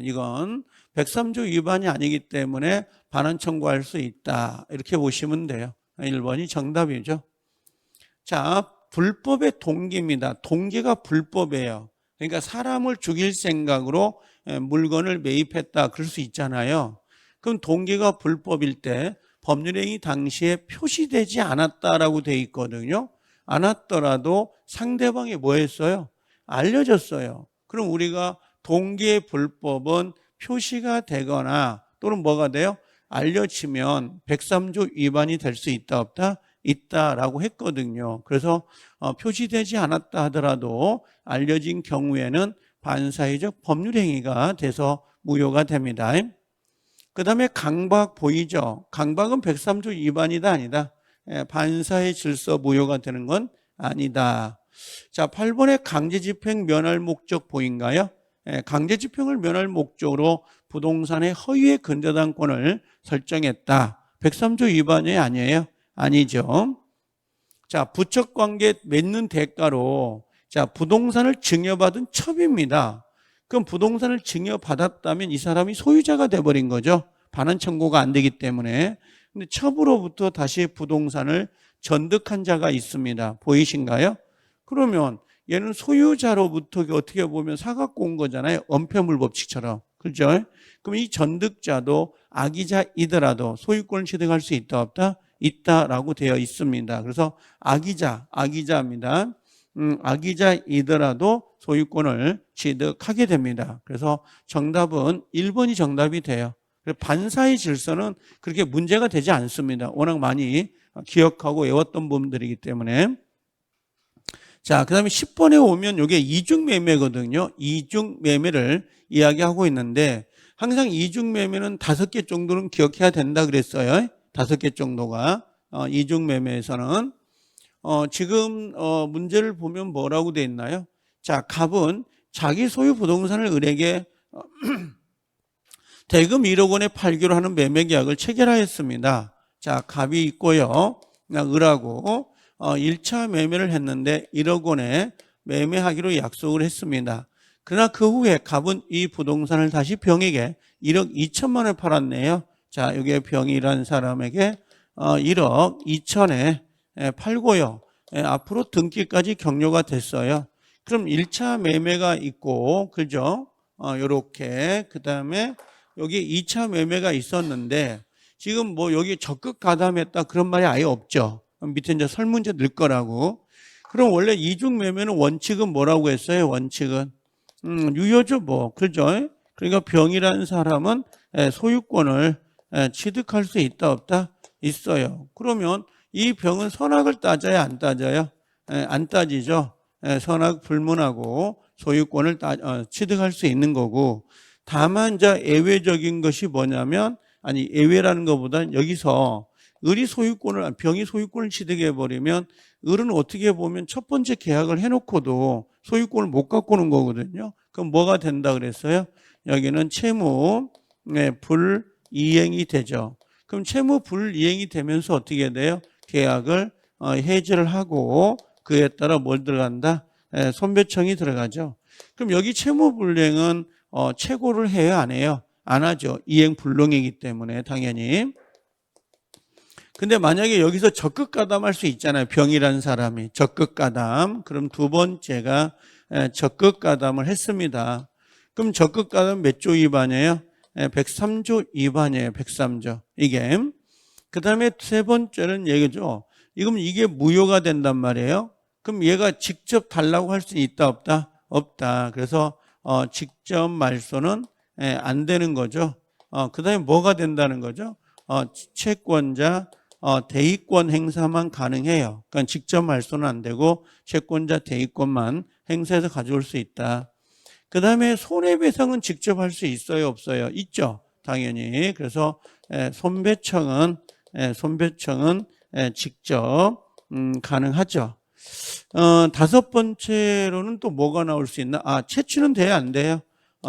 이건 103조 위반이 아니기 때문에 반환 청구할 수 있다. 이렇게 보시면 돼요. 1번이 정답이죠. 자, 불법의 동기입니다. 동기가 불법이에요. 그러니까 사람을 죽일 생각으로 물건을 매입했다 그럴 수 있잖아요. 그럼 동기가 불법일 때 법률행위 당시에 표시되지 않았다라고 돼 있거든요. 않았더라도 상대방이 뭐 했어요? 알려줬어요. 그럼 우리가 동기의 불법은 표시가 되거나 또는 뭐가 돼요? 알려지면 103조 위반이 될 수 있다 없다? 있다라고 했거든요. 그래서 표시되지 않았다 하더라도 알려진 경우에는 반사회적 법률행위가 돼서 무효가 됩니다. 그 다음에 강박 보이죠? 강박은 103조 위반이다 아니다? 반사회 질서 무효가 되는 건 아니다. 자, 8번에 강제집행 면할 목적 보인가요? 강제집행을 면할 목적으로 부동산의 허위의 근저당권을 설정했다. 103조 위반이 아니에요? 아니죠. 자, 부적관계 맺는 대가로 자, 부동산을 증여받은 첩입니다. 그럼 부동산을 증여받았다면 이 사람이 소유자가 돼버린 거죠. 반환 청구가 안 되기 때문에. 근데 첩으로부터 다시 부동산을 전득한 자가 있습니다. 보이신가요? 그러면 얘는 소유자로부터 어떻게 보면 사갖고 온 거잖아요. 엄폐물 법칙처럼. 그렇죠? 그럼 이 전득자도 악의자이더라도 소유권을 취득할 수 있다 없다? 있다라고 되어 있습니다. 그래서 악의자입니다. 악의자이더라도 소유권을 취득하게 됩니다. 그래서 정답은 1번이 정답이 돼요. 반사의 질서는 그렇게 문제가 되지 않습니다. 워낙 많이 기억하고 외웠던 부분들이기 때문에. 자, 그 다음에 10번에 오면 이게 이중매매거든요. 이중매매를 이야기하고 있는데 항상 이중매매는 5개 정도는 기억해야 된다 그랬어요. 5개 정도가. 이중매매에서는. 지금 문제를 보면 뭐라고 돼 있나요? 자, 갑은 자기 소유 부동산을 을에게 대금 1억 원에 팔기로 하는 매매계약을 체결하였습니다. 자, 갑이 있고요. 을하고 1차 매매를 했는데 1억 원에 매매하기로 약속을 했습니다. 그러나 그 후에 갑은 이 부동산을 다시 병에게 1억 2천만 원에 팔았네요. 자, 여기에 병이라는 사람에게 1억 2천에 팔고요. 앞으로 등기까지 격려가 됐어요. 그럼 1차 매매가 있고, 그죠? 요렇게. 그 다음에 여기 2차 매매가 있었는데, 지금 뭐 여기 적극 가담했다 그런 말이 아예 없죠. 밑에 이제 설문제 넣을 거라고. 그럼 원래 이중 매매는 원칙은 뭐라고 했어요? 원칙은 유효죠, 뭐. 그죠? 그러니까 병이라는 사람은 소유권을 취득할 수 있다, 없다? 있어요. 그러면 이 병은 선악을 따져야 안 따져요? 안 따지죠. 선악 불문하고 소유권을 취득할 수 있는 거고. 다만 이제 예외적인 것이 뭐냐면, 아니 예외라는 것보다는 여기서 병이 소유권을 취득해 버리면 을은 어떻게 보면 첫 번째 계약을 해놓고도 소유권을 못 갖고 오는 거거든요. 그럼 뭐가 된다 그랬어요? 여기는 채무 불이행이 되죠. 그럼 채무 불이행이 되면서 어떻게 돼요? 계약을 해지를 하고 그에 따라 뭘 들어간다? 손배청이 들어가죠. 그럼 여기 채무 불이행은 최고를 해요, 안 해요? 안 하죠. 이행 불능이기 때문에 당연히. 근데 만약에 여기서 적극 가담할 수 있잖아요. 병이라는 사람이 적극 가담. 그럼 두 번째가 적극 가담을 했습니다. 그럼 적극 가담 몇 조 위반이에요? 103조 위반이에요. 103조. 이게. 그 다음에 세 번째는 얘기죠. 이게 무효가 된단 말이에요. 그럼 얘가 직접 달라고 할 수 있다 없다? 없다. 그래서 직접 말소는 안 되는 거죠. 그 다음에 뭐가 된다는 거죠? 채권자 대의권 행사만 가능해요. 그러니까 직접 말소는 안 되고 채권자 대의권만 행사해서 가져올 수 있다. 그 다음에 손해배상은 직접 할 수 있어요, 없어요? 있죠, 당연히. 그래서 손배청은 직접 가능하죠. 다섯 번째로는 또 뭐가 나올 수 있나? 채취는 돼요, 안 돼요?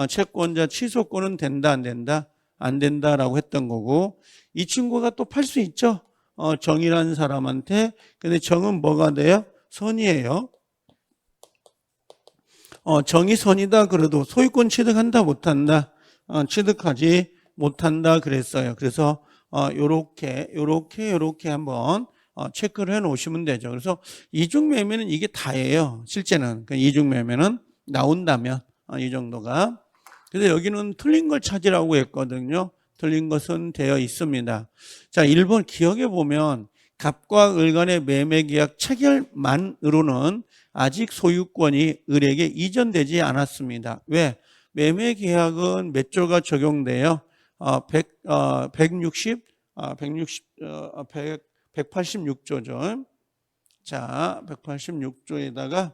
채권자 취소권은 된다, 안 된다? 안 된다라고 했던 거고, 이 친구가 또 팔 수 있죠? 정이라는 사람한테. 근데 정은 뭐가 돼요? 선이에요. 정이 선이다 그래도 소유권 취득한다, 못한다? 취득하지 못한다 그랬어요. 그래서 요렇게 한번 체크를 해 놓으시면 되죠. 그래서 이중매매는 이게 다예요. 실제는. 이중매매는 나온다면 이 정도가. 그래서 여기는 틀린 걸 찾으라고 했거든요. 틀린 것은 되어 있습니다. 자, 1번 기억해 보면 갑과 을 간의 매매계약 체결만으로는 아직 소유권이 을에게 이전되지 않았습니다. 왜? 매매계약은 몇 조가 적용돼요? 186조죠. 자, 186조에다가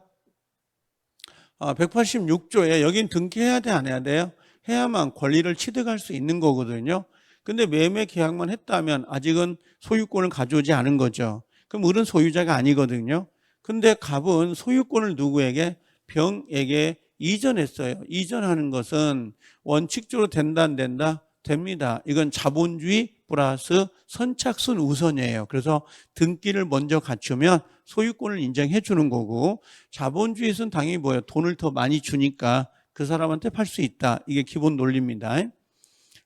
186조에 여긴 등기해야 돼, 안 해야 돼요? 해야만 권리를 취득할 수 있는 거거든요. 근데 매매 계약만 했다면 아직은 소유권을 가져오지 않은 거죠. 그럼 을은 소유자가 아니거든요. 근데 갑은 소유권을 누구에게? 병에게 이전했어요. 이전하는 것은 원칙적으로 된다, 안 된다? 됩니다. 이건 자본주의 플러스 선착순 우선이에요. 그래서 등기를 먼저 갖추면 소유권을 인정해 주는 거고, 자본주의에서는 당연히 뭐예요? 돈을 더 많이 주니까 그 사람한테 팔 수 있다. 이게 기본 논리입니다.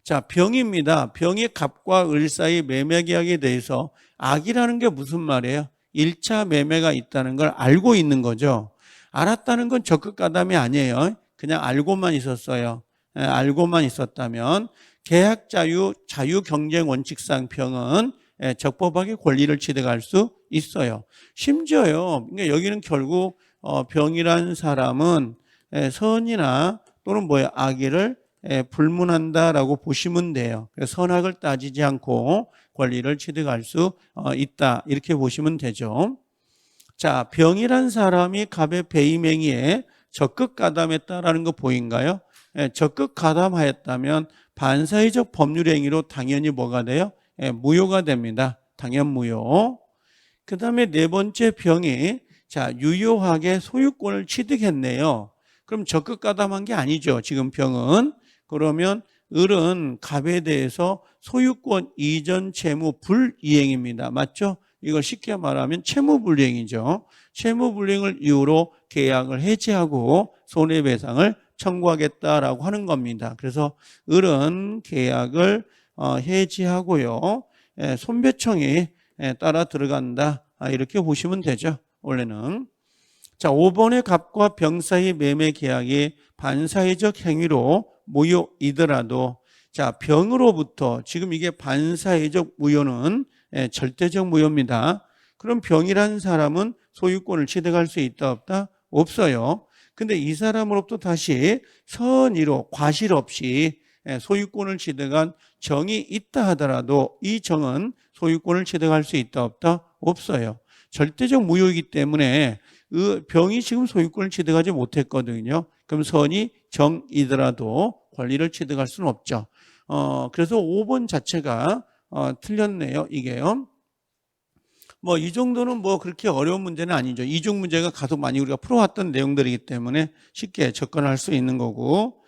자, 병입니다. 병이 갑과 을 사이 매매 계약에 대해서 악이라는 게 무슨 말이에요? 1차 매매가 있다는 걸 알고 있는 거죠. 알았다는 건 적극 가담이 아니에요. 그냥 알고만 있었어요. 알고만 있었다면 계약 자유, 자유 경쟁 원칙상 병은 적법하게 권리를 취득할 수 있어요. 심지어요. 그러니까 여기는 결국 병이라는 사람은 선이나 또는 뭐야 악의를 불문한다라고 보시면 돼요. 그래서 선악을 따지지 않고 권리를 취득할 수 있다 이렇게 보시면 되죠. 자, 병이란 사람이 갑의 배임행위에 적극 가담했다라는 거 보인가요? 적극 가담하였다면 반사회적 법률 행위로 당연히 뭐가 돼요? 무효가 됩니다. 당연 무효. 그 다음에 네 번째 병이 자 유효하게 소유권을 취득했네요. 그럼 적극 가담한 게 아니죠. 지금 병은. 그러면 을은 갑에 대해서 소유권 이전 채무 불이행입니다. 맞죠? 이걸 쉽게 말하면 채무불이행이죠. 채무불이행을 이유로 계약을 해지하고 손해배상을 청구하겠다라고 하는 겁니다. 그래서 을은 계약을 해지하고요. 손배청이 따라 들어간다. 이렇게 보시면 되죠. 원래는. 자, 5번의 갑과 병 사이 매매 계약이 반사회적 행위로 무효이더라도 자, 병으로부터 지금 이게 반사회적 무효는 절대적 무효입니다. 그럼 병이라는 사람은 소유권을 취득할 수 있다 없다? 없어요. 근데 이 사람으로부터 다시 선의로 과실 없이 소유권을 취득한 정이 있다 하더라도 이 정은 소유권을 취득할 수 있다 없다? 없어요. 절대적 무효이기 때문에 병이 지금 소유권을 취득하지 못했거든요. 그럼 선이 정이더라도 권리를 취득할 수는 없죠. 그래서 5번 자체가 틀렸네요. 이게요. 뭐 이 정도는 뭐 그렇게 어려운 문제는 아니죠. 이중 문제가 가속 많이 우리가 풀어왔던 내용들이기 때문에 쉽게 접근할 수 있는 거고.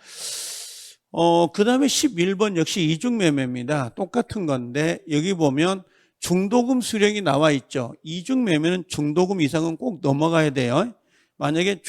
그 다음에 11번 역시 이중매매입니다. 똑같은 건데 여기 보면 중도금 수령이 나와 있죠. 이중매매는 중도금 이상은 꼭 넘어가야 돼요. 만약에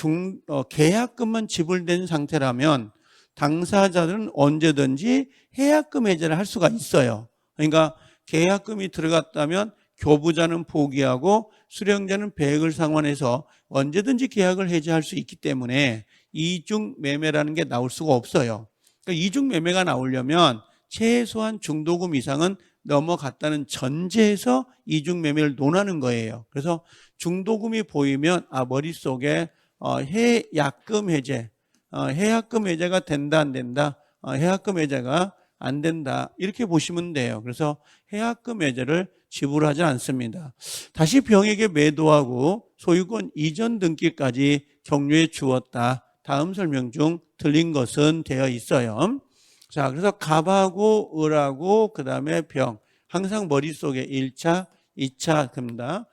계약금만 지불된 상태라면 당사자들은 언제든지 해약금 해제를 할 수가 있어요. 그러니까 계약금이 들어갔다면 교부자는 포기하고 수령자는 배액을 상환해서 언제든지 계약을 해제할 수 있기 때문에 이중매매라는 게 나올 수가 없어요. 그러니까 이중매매가 나오려면 최소한 중도금 이상은 넘어갔다는 전제에서 이중매매를 논하는 거예요. 그래서 중도금이 보이면 머릿속에 해약금 해제, 해약금 해제가 된다 안 된다? 해약금 해제가 안 된다 이렇게 보시면 돼요. 그래서 해약금 해제를 지불하지 않습니다. 다시 병에게 매도하고 소유권 이전 등기까지 격려해 주었다. 다음 설명 중 틀린 것은 되어 있어요. 자, 그래서 갑하고 을하고 그 다음에 병 항상 머릿속에 1차, 2차 됩니다.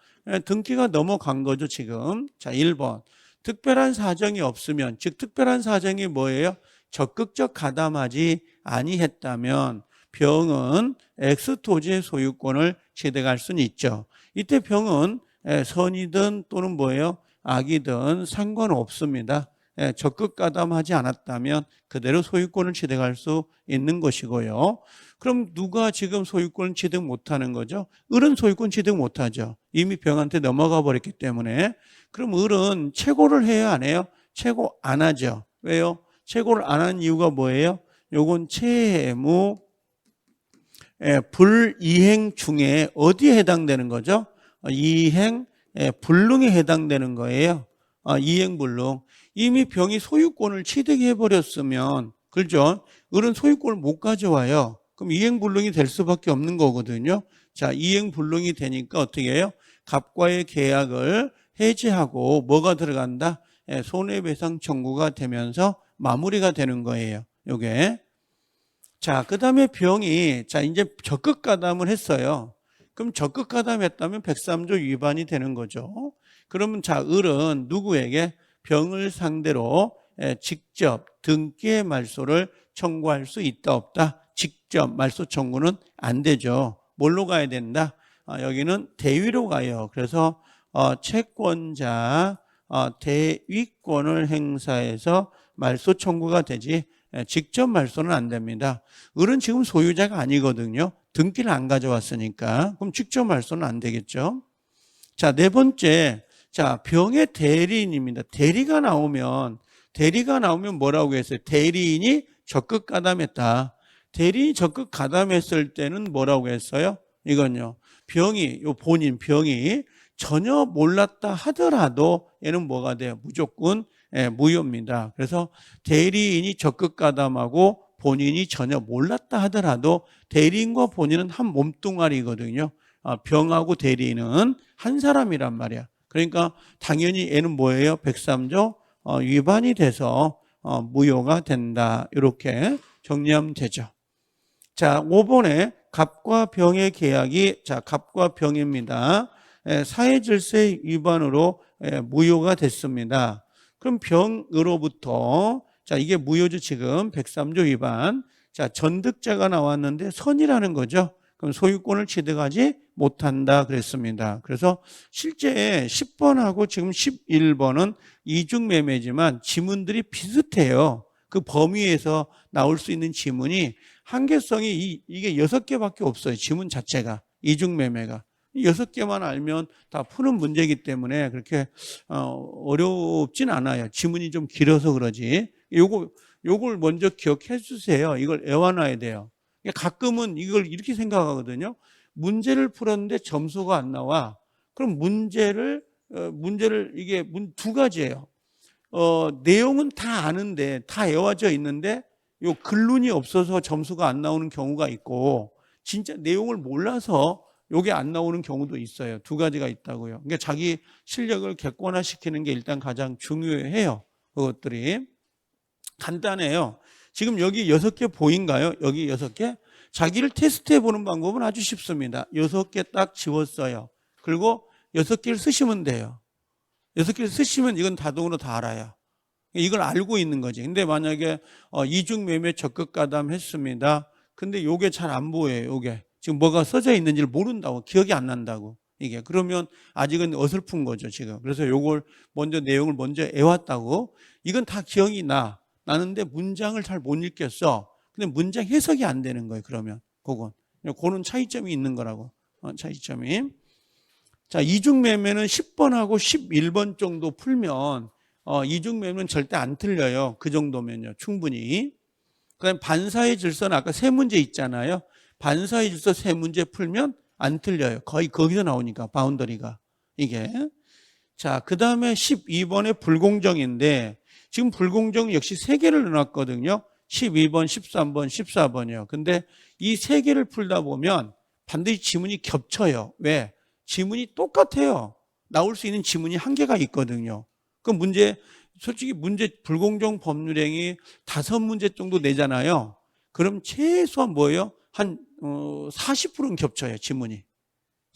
등기가 넘어간 거죠 지금. 자, 1번 특별한 사정이 없으면 즉 특별한 사정이 뭐예요? 적극적 가담하지 아니했다면 병은 X토지의 소유권을 취득할 수는 있죠. 이때 병은 선이든 또는 뭐예요? 악이든 상관없습니다. 적극 가담하지 않았다면 그대로 소유권을 취득할 수 있는 것이고요. 그럼 누가 지금 소유권 취득 못하는 거죠? 을은 소유권 취득 못하죠. 이미 병한테 넘어가 버렸기 때문에. 그럼 을은 최고를 해야 안 해요? 최고 안 하죠. 왜요? 최고를 안 하는 이유가 뭐예요? 요건 채무 불이행 중에 어디에 해당되는 거죠? 이행 불능에 해당되는 거예요. 이행불능. 이미 병이 소유권을 취득해 버렸으면, 그렇죠? 을은 소유권을 못 가져와요. 그럼 이행불능이 될 수밖에 없는 거거든요. 자, 이행불능이 되니까 어떻게 해요? 갑과의 계약을 해지하고 뭐가 들어간다? 손해배상 청구가 되면서 마무리가 되는 거예요. 요게. 자, 그 다음에 병이, 자, 이제 적극 가담을 했어요. 그럼 적극 가담했다면 103조 위반이 되는 거죠. 그러면 자, 을은 누구에게? 병을 상대로 직접 등기의 말소를 청구할 수 있다, 없다? 직접 말소 청구는 안 되죠. 뭘로 가야 된다? 여기는 대위로 가요. 그래서 채권자 대위권을 행사해서 말소 청구가 되지 직접 말소는 안 됩니다. 을은 지금 소유자가 아니거든요. 등기를 안 가져왔으니까. 그럼 직접 말소는 안 되겠죠. 자, 네 번째. 자, 병의 대리인입니다. 대리가 나오면 뭐라고 했어요? 대리인이 적극 가담했다. 대리인이 적극 가담했을 때는 뭐라고 했어요? 이건요. 병이 전혀 몰랐다 하더라도 얘는 뭐가 돼요? 무조건 무효입니다. 그래서 대리인이 적극 가담하고 본인이 전혀 몰랐다 하더라도 대리인과 본인은 한 몸뚱아리거든요. 병하고 대리인은 한 사람이란 말이야. 그러니까 당연히 얘는 뭐예요? 103조 위반이 돼서 무효가 된다. 이렇게 정리하면 되죠. 자, 5번에 갑과 병의 계약이, 자, 갑과 병입니다. 사회질서의 위반으로 무효가 됐습니다. 그럼 병으로부터, 자, 이게 무효죠, 지금. 103조 위반. 자, 전득자가 나왔는데 선이라는 거죠. 그럼 소유권을 취득하지 못한다 그랬습니다. 그래서 실제 10번하고 지금 11번은 이중매매지만 지문들이 비슷해요. 그 범위에서 나올 수 있는 지문이 한계성이 이게 6개밖에 없어요. 지문 자체가. 이중매매가. 6개만 알면 다 푸는 문제이기 때문에 그렇게 어렵진 않아요. 지문이 좀 길어서 그러지. 요걸 먼저 기억해 주세요. 이걸 외워놔야 돼요. 가끔은 이걸 이렇게 생각하거든요. 문제를 풀었는데 점수가 안 나와. 그럼 문제를 이게 두 가지예요. 내용은 다 아는데, 다 외워져 있는데 요 근lun이 없어서 점수가 안 나오는 경우가 있고, 진짜 내용을 몰라서 요게 안 나오는 경우도 있어요. 두 가지가 있다고요. 그러니까 자기 실력을 객관화시키는 게 일단 가장 중요해요. 그것들이. 간단해요. 지금 여기 6개 보인가요? 여기 6개? 자기를 테스트해 보는 방법은 아주 쉽습니다. 6개 딱 지웠어요. 그리고 6개를 쓰시면 돼요. 6개를 쓰시면 이건 자동으로 다 알아요. 이걸 알고 있는 거지. 근데 만약에 이중매매 적극 가담했습니다. 근데 요게 잘 안 보여요. 요게. 지금 뭐가 써져 있는지를 모른다고. 기억이 안 난다고. 이게. 그러면 아직은 어설픈 거죠, 지금. 그래서 요걸 내용을 먼저 외웠다고. 이건 다 기억이 나는데 문장을 잘 못 읽겠어. 근데 문장 해석이 안 되는 거예요, 그러면. 그런 차이점이 있는 거라고. 차이점이. 자, 이중매매는 10번하고 11번 정도 풀면, 이중매매는 절대 안 틀려요. 그 정도면요, 충분히. 그 다음에 반사의 질서는 아까 세 문제 있잖아요. 반사의 질서 세 문제 풀면 안 틀려요. 거의 거기서 나오니까, 바운더리가. 이게. 자, 그 다음에 12번의 불공정인데, 지금 불공정 역시 3개를 넣어놨거든요. 12번, 13번, 14번이요. 근데 이 3개를 풀다 보면 반드시 지문이 겹쳐요. 왜? 지문이 똑같아요. 나올 수 있는 지문이 한계가 있거든요. 그 솔직히 불공정 법률행위 5문제 정도 내잖아요. 그럼 최소한 뭐예요? 한 40%는 겹쳐요, 지문이.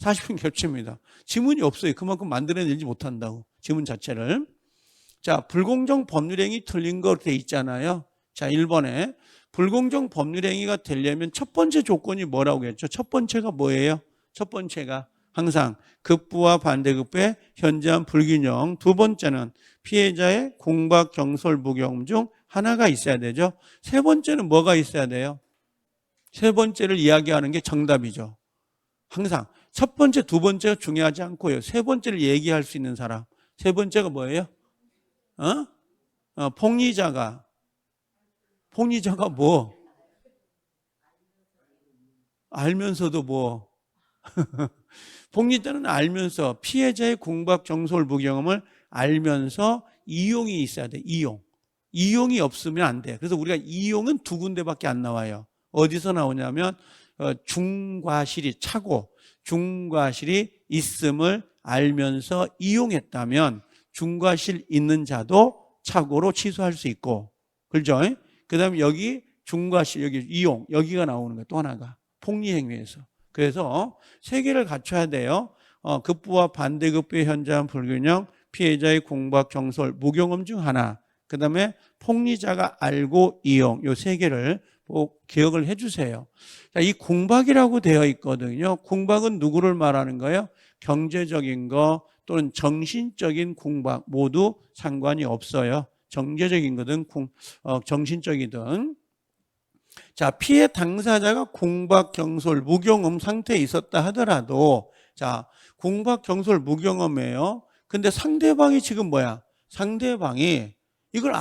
40%는 겹칩니다. 지문이 없어요. 그만큼 만들어내지 못한다고, 지문 자체를. 자, 불공정 법률행위 틀린 거 돼 있잖아요. 자, 1번에 불공정 법률행위가 되려면 첫 번째 조건이 뭐라고 했죠? 첫 번째가 뭐예요? 첫 번째가 항상 급부와 반대급부의 현저한 불균형. 두 번째는 피해자의 공박, 경솔, 무경험 중 하나가 있어야 되죠. 세 번째는 뭐가 있어야 돼요? 세 번째를 이야기하는 게 정답이죠. 항상 첫 번째, 두 번째가 중요하지 않고요. 세 번째를 얘기할 수 있는 사람. 세 번째가 뭐예요? 폭리자가 뭐? 알면서도 뭐? 폭리자는 알면서 피해자의 공박, 경솔, 무경험을 알면서 이용이 있어야 돼. 이용이 없으면 안 돼. 그래서 우리가 이용은 두 군데밖에 안 나와요. 어디서 나오냐면 중과실이 차고 중과실이 있음을 알면서 이용했다면 중과실 있는 자도 착오로 취소할 수 있고, 그렇죠? 그 다음에 여기 중과실, 여기 이용, 여기가 나오는 거예요. 또 하나가 폭리행위에서. 그래서 세 개를 갖춰야 돼요. 급부와 반대급부의 현저한 불균형, 피해자의 공박, 경솔, 무경험 중 하나, 그 다음에 폭리자가 알고 이용, 요 세 개를 꼭 기억을 해주세요. 자, 이 공박이라고 되어 있거든요. 공박은 누구를 말하는 거예요? 경제적인 거 또는 정신적인 공박 모두 상관이 없어요. 경제적인 거든 정신적이든. 자, 피해 당사자가 공박, 경솔, 무경험 상태에 있었다 하더라도, 자, 공박, 경솔, 무경험이에요. 근데 상대방이 지금 뭐야? 상대방이 이걸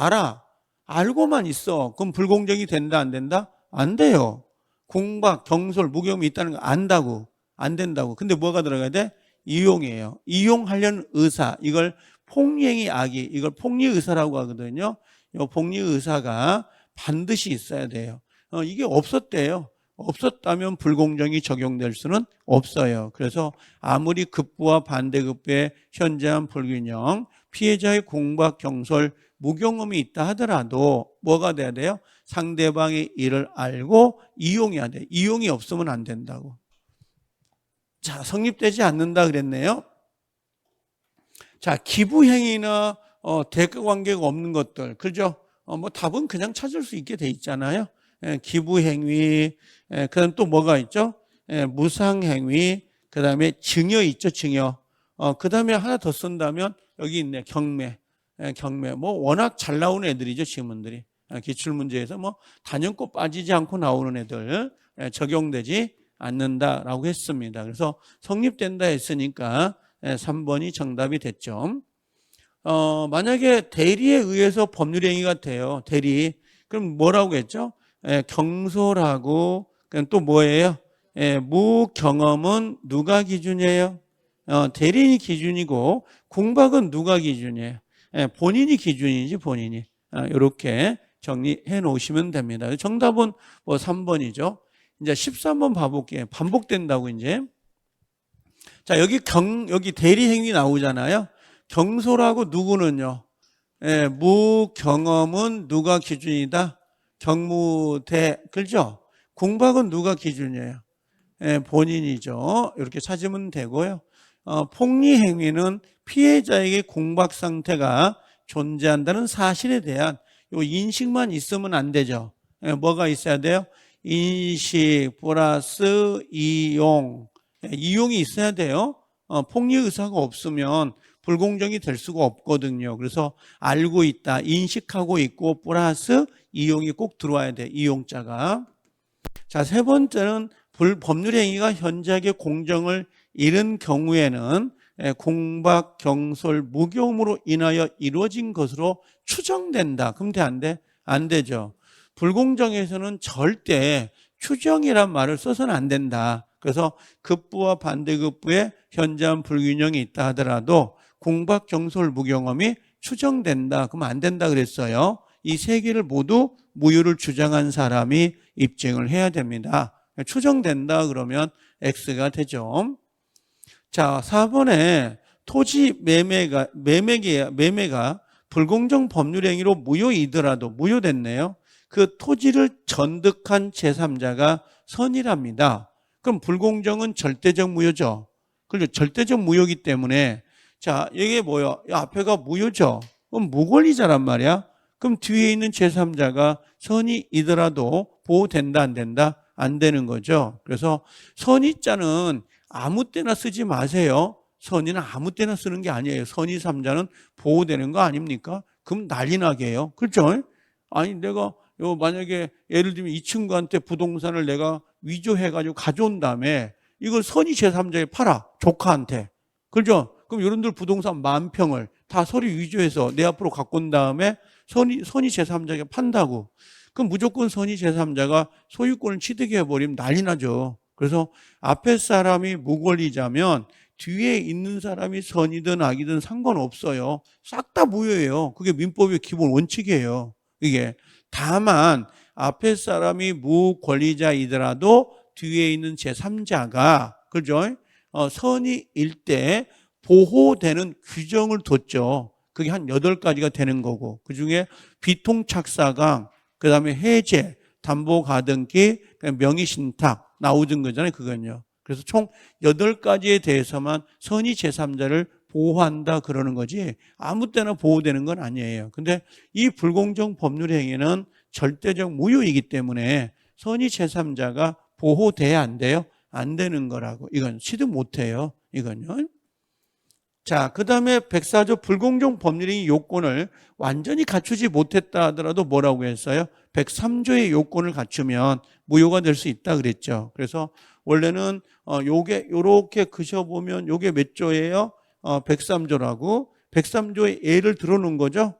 알고만 있어. 그럼 불공정이 된다, 안 된다? 안 돼요. 공박, 경솔, 무경험이 있다는 거 안다고. 안 된다고. 근데 뭐가 들어가야 돼? 이용이에요. 이용하려는 의사. 이걸 폭리행위 악의, 이걸 폭리의사라고 하거든요. 이 폭리의사가 반드시 있어야 돼요. 이게 없었대요. 없었다면 불공정이 적용될 수는 없어요. 그래서 아무리 급부와 반대급부의 현저한 불균형, 피해자의 공박, 경솔, 무경험이 있다 하더라도 뭐가 돼야 돼요? 상대방의 일을 알고 이용해야 돼. 이용이 없으면 안 된다고. 자, 성립되지 않는다 그랬네요. 자, 기부행위나 대가관계가 없는 것들, 그죠? 뭐 답은 그냥 찾을 수 있게 돼 있잖아요. 기부행위, 그다음 또 뭐가 있죠? 무상행위, 그 다음에 증여 있죠, 증여. 그 다음에 하나 더 쓴다면 여기 있네, 경매. 뭐 워낙 잘 나오는 애들이죠, 지문들이. 기출문제에서 뭐 단연코 빠지지 않고 나오는 애들 적용되지 않는다라고 했습니다. 그래서 성립된다 했으니까 3번이 정답이 됐죠. 만약에 대리에 의해서 법률행위가 돼요. 대리. 그럼 뭐라고 했죠? 경솔하고, 그럼 또 뭐예요? 무경험은 누가 기준이에요? 대리인이 기준이고, 공박은 누가 기준이에요? 본인이 기준이지, 본인이. 이렇게 정리해 놓으시면 됩니다. 정답은 뭐 3번이죠. 이제 13번 봐볼게요. 반복된다고 이제. 자, 여기 대리행위 나오잖아요. 경솔하고 누구는요? 무경험은 누가 기준이다? 경무대, 그렇죠? 공박은 누가 기준이에요? 본인이죠. 이렇게 찾으면 되고요. 폭리행위는 피해자에게 공박 상태가 존재한다는 사실에 대한 요 인식만 있으면 안 되죠. 뭐가 있어야 돼요? 인식 플러스 이용. 이용이 있어야 돼요. 폭리 의사가 없으면 불공정이 될 수가 없거든요. 그래서 알고 있다, 인식하고 있고 플러스 이용이 꼭 들어와야 돼, 이용자가. 자, 세 번째는 법률행위가 현저하게 공정을 잃은 경우에는 공박, 경솔, 무경험으로 인하여 이루어진 것으로 추정된다. 그럼 돼, 안 돼? 안 되죠. 불공정에서는 절대 추정이란 말을 써서는 안 된다. 그래서 급부와 반대급부에 현저한 불균형이 있다 하더라도 공박, 경솔, 무경험이 추정된다. 그러면 안 된다 그랬어요. 이 세 개를 모두 무효를 주장한 사람이 입증을 해야 됩니다. 추정된다 그러면 X가 되죠. 자, 4번에 토지 매매가 불공정 법률행위로 무효이더라도, 무효됐네요. 그 토지를 전득한 제3자가 선이랍니다. 그럼 불공정은 절대적 무효죠. 그렇죠. 절대적 무효이기 때문에, 자, 이게 뭐야? 앞에가 무효죠. 그럼 무권리자란 말이야. 그럼 뒤에 있는 제3자가 선이이더라도 보호된다, 안 된다? 안 되는 거죠. 그래서 선의자는 아무 때나 쓰지 마세요. 선의는 아무 때나 쓰는 게 아니에요. 선의 3자는 보호되는 거 아닙니까? 그럼 난리 나게 해요. 그렇죠? 아니 내가 만약에 예를 들면 이 친구한테 부동산을 내가 위조해가지고 가져온 다음에 이걸 선의 제3자에 팔아. 조카한테. 그렇죠? 그럼 여러분들 부동산 10,000평을 다 서류 위조해서 내 앞으로 갖고 온 다음에 선의 제3자에게 판다고. 그럼 무조건 선의 제3자가 소유권을 취득해버리면 난리 나죠. 그래서 앞에 사람이 무권리자면 뒤에 있는 사람이 선이든 악이든 상관없어요. 싹 다 무효예요. 그게 민법의 기본 원칙이에요. 이게. 다만 앞에 사람이 무권리자이더라도 뒤에 있는 제3자가 그죠? 선의일 때 보호되는 규정을 뒀죠. 그게 한 8가지가 되는 거고 그중에 비통착사강, 그 다음에 해제, 담보가등기, 명의신탁 나오던 거잖아요. 그건요. 그래서 총 8가지에 대해서만 선의 제3자를 보호한다 그러는 거지 아무 때나 보호되는 건 아니에요. 근데 이 불공정 법률 행위는 절대적 무효이기 때문에 선의 제3자가 보호돼야 안 돼요? 안 되는 거라고. 이건 취득 못해요. 이건요. 자, 그 다음에 104조 불공정 법률행위 요건을 완전히 갖추지 못했다 하더라도 뭐라고 했어요? 103조의 요건을 갖추면 무효가 될 수 있다 그랬죠. 그래서 원래는 요게 요렇게 그셔보면 요게 몇 조예요? 103조라고. 103조에 예를 들어놓은 거죠.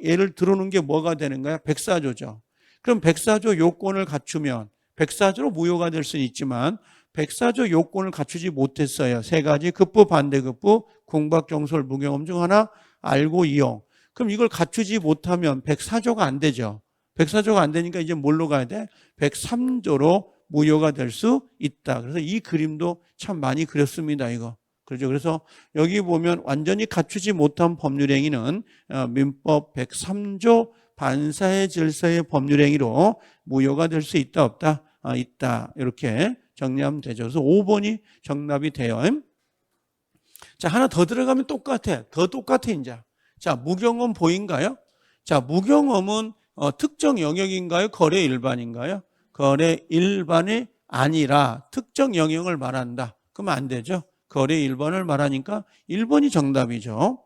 예를 들어놓은 게 뭐가 되는 거야? 104조죠. 그럼 104조 요건을 갖추면 104조로 무효가 될 수는 있지만 104조 요건을 갖추지 못했어요. 3가지 급부, 반대급부, 공박경솔, 무경험 중 하나 알고 이용. 그럼 이걸 갖추지 못하면 104조가 안 되죠. 104조가 안 되니까 이제 뭘로 가야 돼? 103조로 무효가 될 수 있다. 그래서 이 그림도 참 많이 그렸습니다. 이거. 그렇죠. 그래서 여기 보면 완전히 갖추지 못한 법률행위는 민법 103조 반사의 질서의 법률행위로 무효가 될 수 있다 없다? 있다. 이렇게 정리하면 되죠. 그래서 5번이 정답이 돼요. 자, 하나 더 들어가면 똑같아. 더 똑같아, 이제. 자, 무경험 보인가요? 자, 무경험은 특정 영역인가요? 거래 일반인가요? 거래 일반이 아니라 특정 영역을 말한다. 그러면 안 되죠. 거래 일반을 말하니까 1번이 정답이죠.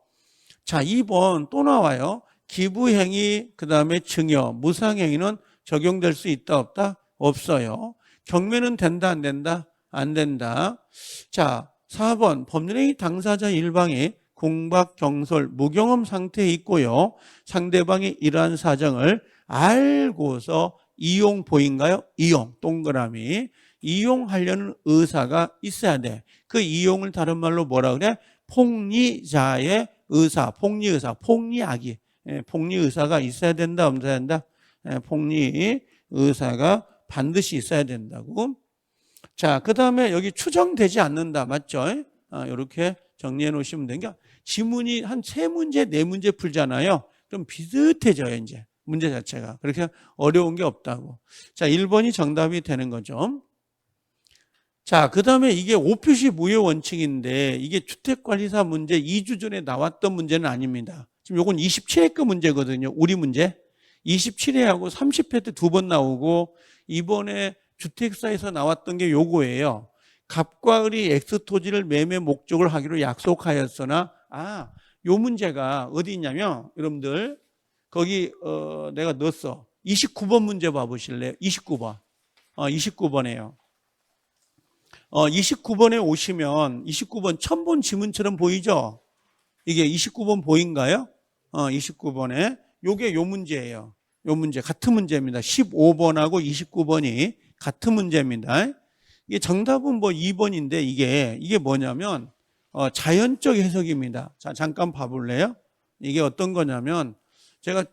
자, 2번 또 나와요. 기부행위, 그 다음에 증여, 무상행위는 적용될 수 있다 없다? 없어요. 경매는 된다 안 된다? 안 된다. 자, 4번 법률행위 당사자 일방이 공박, 경솔, 무경험 상태에 있고요. 상대방이 이러한 사정을 알고서 이용 보인가요? 이용, 동그라미. 이용하려는 의사가 있어야 돼. 그 이용을 다른 말로 뭐라 그래? 폭리자의 의사, 폭리의사, 폭리악이. 폭리의사가 있어야 된다, 없어야 된다? 폭리의사가 반드시 있어야 된다고. 자, 그 다음에 여기 추정되지 않는다. 맞죠? 이렇게 정리해 놓으시면 되는 게 지문이 한 3문제, 4문제 풀잖아요. 그럼 비슷해져요, 이제. 문제 자체가. 그렇게 어려운 게 없다고. 자, 1번이 정답이 되는 거죠. 자, 그 다음에 이게 5표시 무효 원칙인데 이게 주택관리사 문제 2주 전에 나왔던 문제는 아닙니다. 지금 요건 27회 거 문제거든요. 우리 문제. 27회하고 30회 때 2번 나오고 이번에 주택사에서 나왔던 게 요거예요. 갑과 을이 X토지를 매매 목적을 하기로 약속하였으나 요 문제가 어디 있냐면 여러분들 거기 내가 넣었어. 29번 문제 봐보실래요? 29번. 29번에요. 29번에 오시면 29번 처음 본 지문처럼 보이죠? 이게 29번 보인가요? 29번에 요게 요 문제예요. 요 문제 같은 문제입니다. 15번하고 29번이 같은 문제입니다. 이게 정답은 뭐 2번인데 이게 뭐냐면 자연적 해석입니다. 자, 잠깐 봐볼래요? 이게 어떤 거냐면 제가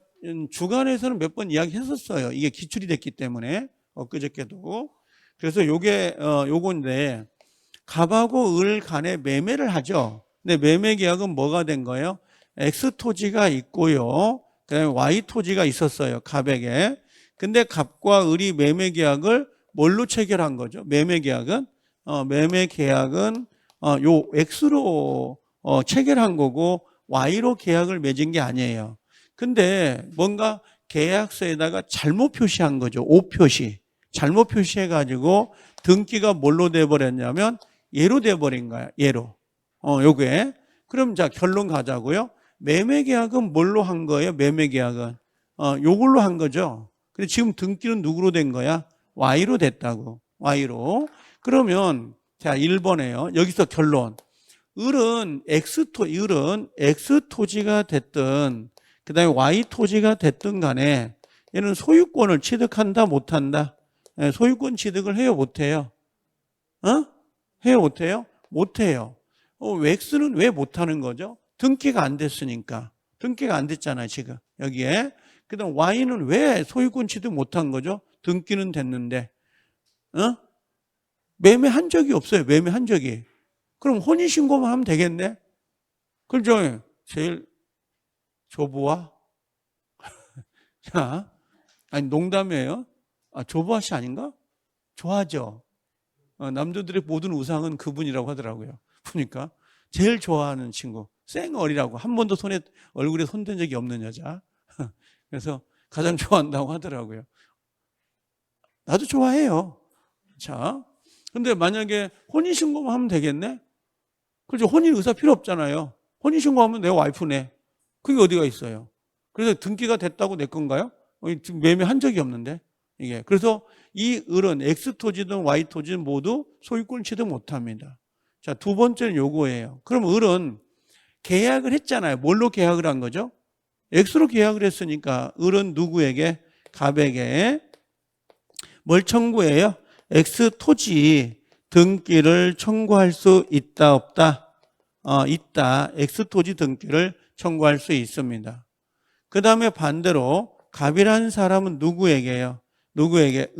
주간에서는 몇 번 이야기했었어요. 이게 기출이 됐기 때문에 엊그저께도. 그래서 요건데 갑하고 을 간에 매매를 하죠. 근데 매매 계약은 뭐가 된 거예요? X 토지가 있고요. 그다음에 Y 토지가 있었어요. 갑에게. 근데 갑과 을이 매매 계약을 뭘로 체결한 거죠? 매매 계약은 요 X로 체결한 거고 Y로 계약을 맺은 게 아니에요. 근데 뭔가 계약서에다가 잘못 표시한 거죠. 오표시. 잘못 표시해가지고 등기가 뭘로 돼버렸냐면 얘로 돼버린 거야. 얘로. 요게. 그럼 자, 결론 가자고요. 매매 계약은 뭘로 한 거예요? 매매 계약은 요걸로 한 거죠. 근데 지금 등기는 누구로 된 거야? Y로 됐다고. Y로. 그러면 자, 1번에요. 여기서 결론. 을은 X 토지가 됐든 그다음에 Y 토지가 됐든 간에 얘는 소유권을 취득한다 못한다? 소유권 취득을 해요 못해요? 해요 못해요? 못해요. X는 왜 못하는 거죠? 등기가 안 됐으니까. 등기가 안 됐잖아요 지금 여기에. 그다음 Y는 왜 소유권 취득 못한 거죠? 등기는 됐는데 매매한 적이 없어요. 매매한 적이. 그럼 혼인신고만 하면 되겠네? 그죠? 제일 조보아? 자, 아니 농담이에요. 조보아 씨 아닌가? 좋아하죠. 남자들의 모든 우상은 그분이라고 하더라고요. 보니까 제일 좋아하는 친구 쌩얼이라고, 한 번도 얼굴에 손댄 적이 없는 여자. 그래서 가장 좋아한다고 하더라고요. 나도 좋아해요. 자, 근데 만약에 혼인신고만 하면 되겠네? 그렇죠. 혼인 의사 필요 없잖아요. 혼인신고하면 내 와이프네. 그게 어디가 있어요? 그래서 등기가 됐다고 내 건가요? 지금 매매한 적이 없는데 이게. 그래서 이 을은 X 토지든 Y 토지든 모두 소유권 취득 못합니다. 자, 두 번째는 요거예요. 그럼 을은 계약을 했잖아요. 뭘로 계약을 한 거죠? X로 계약을 했으니까 을은 누구에게? 갑에게 뭘 청구해요? X 토지 등기를 청구할 수 있다 없다? 있다. X 토지 등기를 청구할 수 있습니다. 그 다음에 반대로 갑이라는 사람은 누구에게요? 누구에게?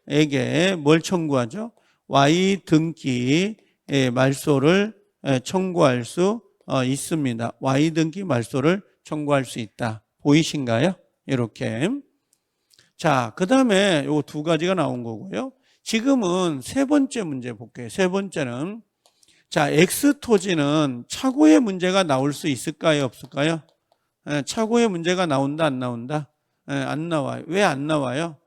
을에게 뭘 청구하죠? Y 등기 말소를 청구할 수 있습니다. Y 등기 말소를 청구할 수 있다. 보이신가요? 이렇게. 자, 그 다음에 요 두 가지가 나온 거고요. 지금은 세 번째 문제 볼게요. 세 번째는 자, X 토지는 차고의 문제가 나올 수 있을까요? 없을까요? 차고의 문제가 나온다 안 나온다? 안 나와요. 왜 안 나와요?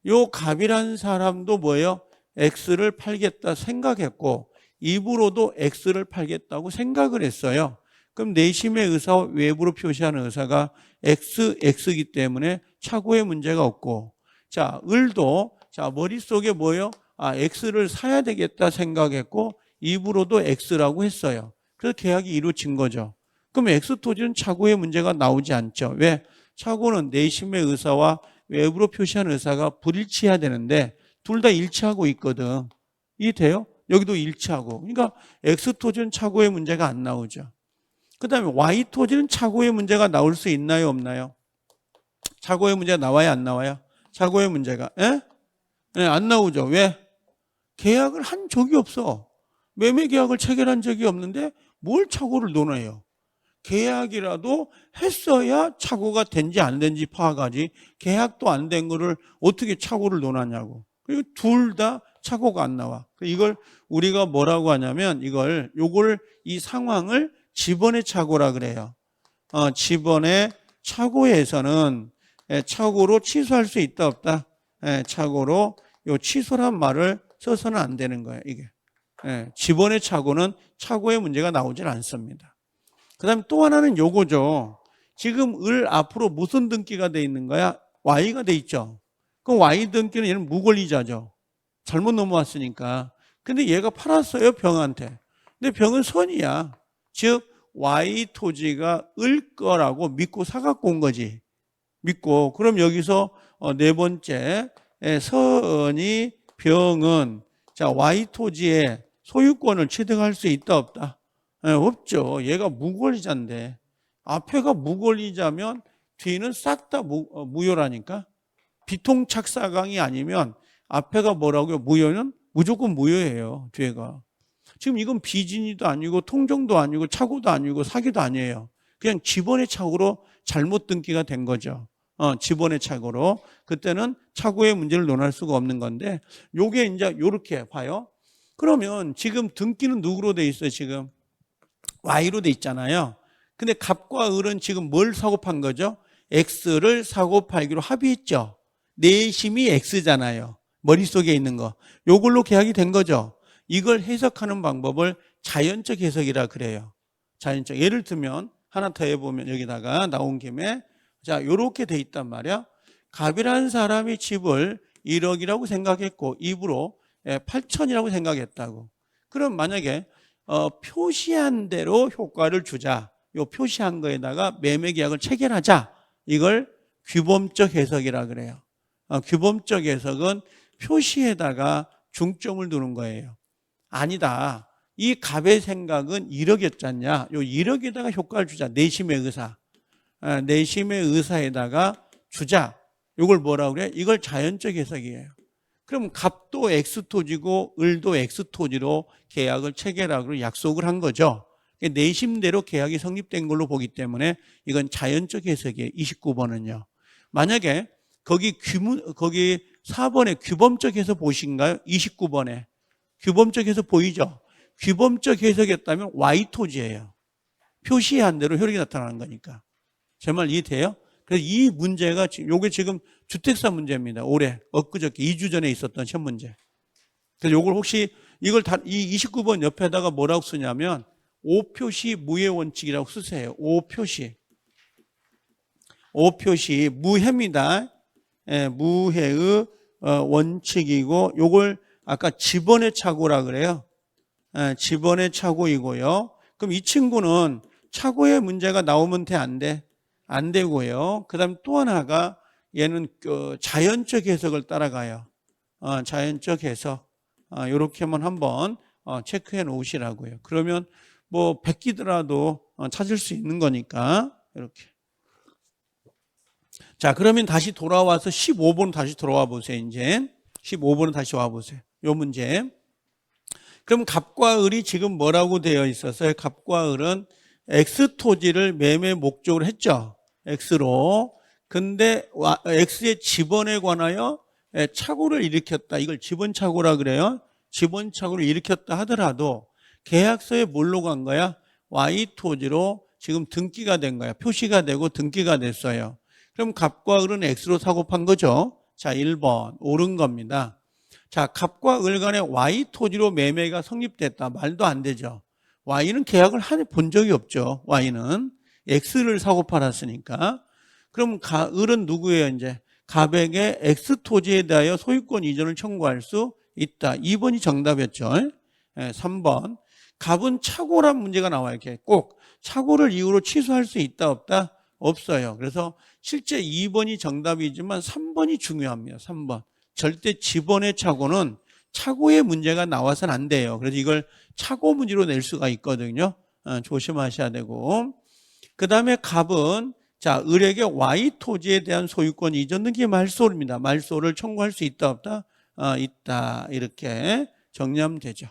요 갑이라는 사람도 뭐예요? X를 팔겠다 생각했고 입으로도 X를 팔겠다고 생각을 했어요. 그럼 내심의 의사와 외부로 표시하는 의사가 X이기 때문에 차고의 문제가 없고, 자, 을도 자, 머릿속에 뭐예요? X를 사야 되겠다 생각했고 입으로도 X라고 했어요. 그래서 계약이 이루어진 거죠. 그럼 X 토지는 차고의 문제가 나오지 않죠. 왜? 차고는 내심의 의사와 외부로 표시한 의사가 불일치해야 되는데 둘 다 일치하고 있거든. 이해돼요? 여기도 일치하고. 그러니까 X 토지는 차고의 문제가 안 나오죠. 그 다음에 Y 토지는 차고의 문제가 나올 수 있나요? 없나요? 차고의 문제가 나와요? 안 나와요? 차고의 문제가. 안 나오죠. 왜? 계약을 한 적이 없어. 매매 계약을 체결한 적이 없는데 뭘 차고를 논해요? 계약이라도 했어야 차고가 된지 안 된지 파악하지. 계약도 안 된 거를 어떻게 차고를 논하냐고. 그리고 둘 다 차고가 안 나와. 이걸 우리가 뭐라고 하냐면 요걸 이 상황을 지번의 차고라 그래요. 지번의 차고에서는 차고로 취소할 수 있다 없다? 차고로 요 취소란 말을 써서는 안 되는 거예요. 이게. 지번의 차고는 차고의 문제가 나오질 않습니다. 그 다음에 또 하나는 요거죠. 지금 을 앞으로 무슨 등기가 돼 있는 거야? Y가 돼 있죠. 그럼 Y 등기는 얘는 무권리자죠. 잘못 넘어왔으니까. 근데 얘가 팔았어요, 병한테. 근데 병은 선이야. 즉 Y 토지가 을 거라고 믿고 사갖고 온 거지. 믿고. 그럼 여기서 네 번째 선이 병은 자 Y 토지의 소유권을 취득할 수 있다 없다? 없죠. 얘가 무권리자인데 앞에가 무권리자면 뒤는 싹 다 무효라니까. 비통착사강이 아니면 앞에가 뭐라고요? 무효는 무조건 무효예요. 뒤에가. 지금 이건 비진이도 아니고 통정도 아니고 차고도 아니고 사기도 아니에요. 그냥 지번의 착오로 잘못 등기가 된 거죠. 지번의 착오로. 그때는 차고의 문제를 논할 수가 없는 건데 요게 이제 요렇게 봐요. 그러면 지금 등기는 누구로 돼 있어요? 지금 Y로 돼 있잖아요. 근데 갑과 을은 지금 뭘 사고 판 거죠? X를 사고 팔기로 합의했죠. 내심이 X잖아요. 머릿속에 있는 거. 요걸로 계약이 된 거죠. 이걸 해석하는 방법을 자연적 해석이라 그래요. 자연적. 예를 들면 하나 더 해보면 여기다가 나온 김에 자 요렇게 돼 있단 말이야. 갑이라는 사람이 집을 1억이라고 생각했고 입으로 8천이라고 생각했다고. 그럼 만약에 표시한 대로 효과를 주자. 요 표시한 거에다가 매매 계약을 체결하자. 이걸 규범적 해석이라 그래요. 규범적 해석은 표시에다가 중점을 두는 거예요. 아니다. 이 갑의 생각은 1억이었잖냐. 요 1억에다가 효과를 주자. 내심의 의사. 내심의 의사에다가 주자. 이걸 뭐라고 그래? 이걸 자연적 해석이에요. 그럼 갑도 X토지고 을도 X토지로 계약을 체결하고 약속을 한 거죠. 내심대로 계약이 성립된 걸로 보기 때문에 이건 자연적 해석이에요. 29번은요. 만약에 거기 4번에 규범적 해석 보신가요? 29번에. 규범적 해석 보이죠? 규범적 해석이었다면 Y토지예요. 표시한 대로 효력이 나타나는 거니까. 제 말 이해돼요? 그래서 이 문제가 요게 지금 주택사 문제입니다. 올해 엊그저께 2주 전에 있었던 시험 문제. 그래서 요걸 혹시 이걸 이 29번 옆에다가 뭐라고 쓰냐면 오표시 무해 원칙이라고 쓰세요. 오표시 무해입니다. 무해의 원칙이고 요걸 아까 집원의 착오라 그래요. 집원의 착오이고요. 그럼 이 친구는 착오의 문제가 나오면 안 돼? 안 되고요. 그 다음에 또 하나가 얘는 자연적 해석을 따라가요. 자연적 해석. 요렇게만 한번 체크해 놓으시라고요. 그러면 뭐 베끼더라도 찾을 수 있는 거니까 이렇게. 자, 그러면 다시 돌아와서 15번 다시 돌아와 보세요. 이제 15번은 다시 와 보세요. 요 문제. 그럼 갑과 을이 지금 뭐라고 되어 있었어요? 갑과 을은 X토지를 매매 목적으로 했죠. X로. 근데 X의 지번에 관하여 착오를 일으켰다. 이걸 지번착오라 그래요. 지번착오를 일으켰다 하더라도 계약서에 뭘로 간 거야? Y토지로 지금 등기가 된 거야. 표시가 되고 등기가 됐어요. 그럼 갑과 을은 X로 사고 판 거죠. 자, 1번 옳은 겁니다. 자, 갑과 을 간의 Y토지로 매매가 성립됐다. 말도 안 되죠. Y는 계약을 본 적이 없죠. Y는 X를 사고 팔았으니까. 그럼 을은 누구예요? 이제 갑에게 X토지에 대하여 소유권 이전을 청구할 수 있다. 2번이 정답이었죠. 3번 갑은 착오란 문제가 나와요. 이렇게 꼭 착오를 이유로 취소할 수 있다 없다? 없어요. 그래서 실제 2번이 정답이지만 3번이 중요합니다. 3번 절대 지번의 착오는 착오의 문제가 나와서는 안 돼요. 그래서 이걸 착오 문제로 낼 수가 있거든요. 조심하셔야 되고. 그 다음에 갑은 자, 을에게 Y토지에 대한 소유권 이전 등기 말소입니다. 말소를 청구할 수 있다 없다? 있다. 이렇게 정리하면 되죠.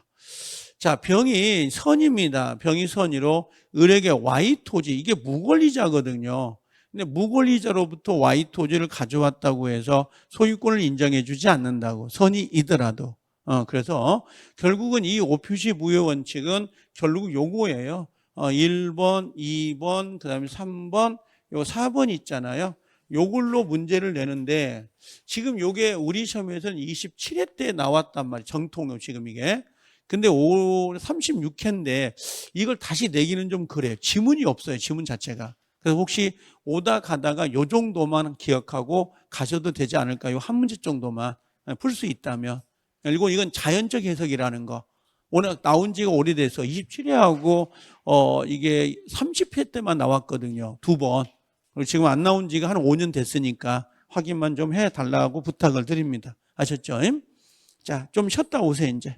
자, 병이 선입니다. 병이 선이로 을에게 Y토지, 이게 무권리자거든요. 근데 무권리자로부터 Y토지를 가져왔다고 해서 소유권을 인정해 주지 않는다고. 선이이더라도. 그래서 결국은 이 오표시 무효 원칙은 결국 요거예요. 1번, 2번, 그 다음에 3번, 요 4번 있잖아요. 요걸로 문제를 내는데 지금 요게 우리 시험에서는 27회 때 나왔단 말이에요. 정통요 지금 이게. 근데 36회인데 이걸 다시 내기는 좀 그래요. 지문이 없어요. 지문 자체가. 그래서 혹시 오다 가다가 요 정도만 기억하고 가셔도 되지 않을까요? 한 문제 정도만 풀 수 있다면. 그리고 이건 자연적 해석이라는 거. 오늘 나온 지가 오래돼서 27회하고 이게 30회 때만 나왔거든요. 2번. 그리고 지금 안 나온 지가 한 5년 됐으니까 확인만 좀 해달라고 부탁을 드립니다. 아셨죠? 자, 좀 쉬었다 오세요, 이제.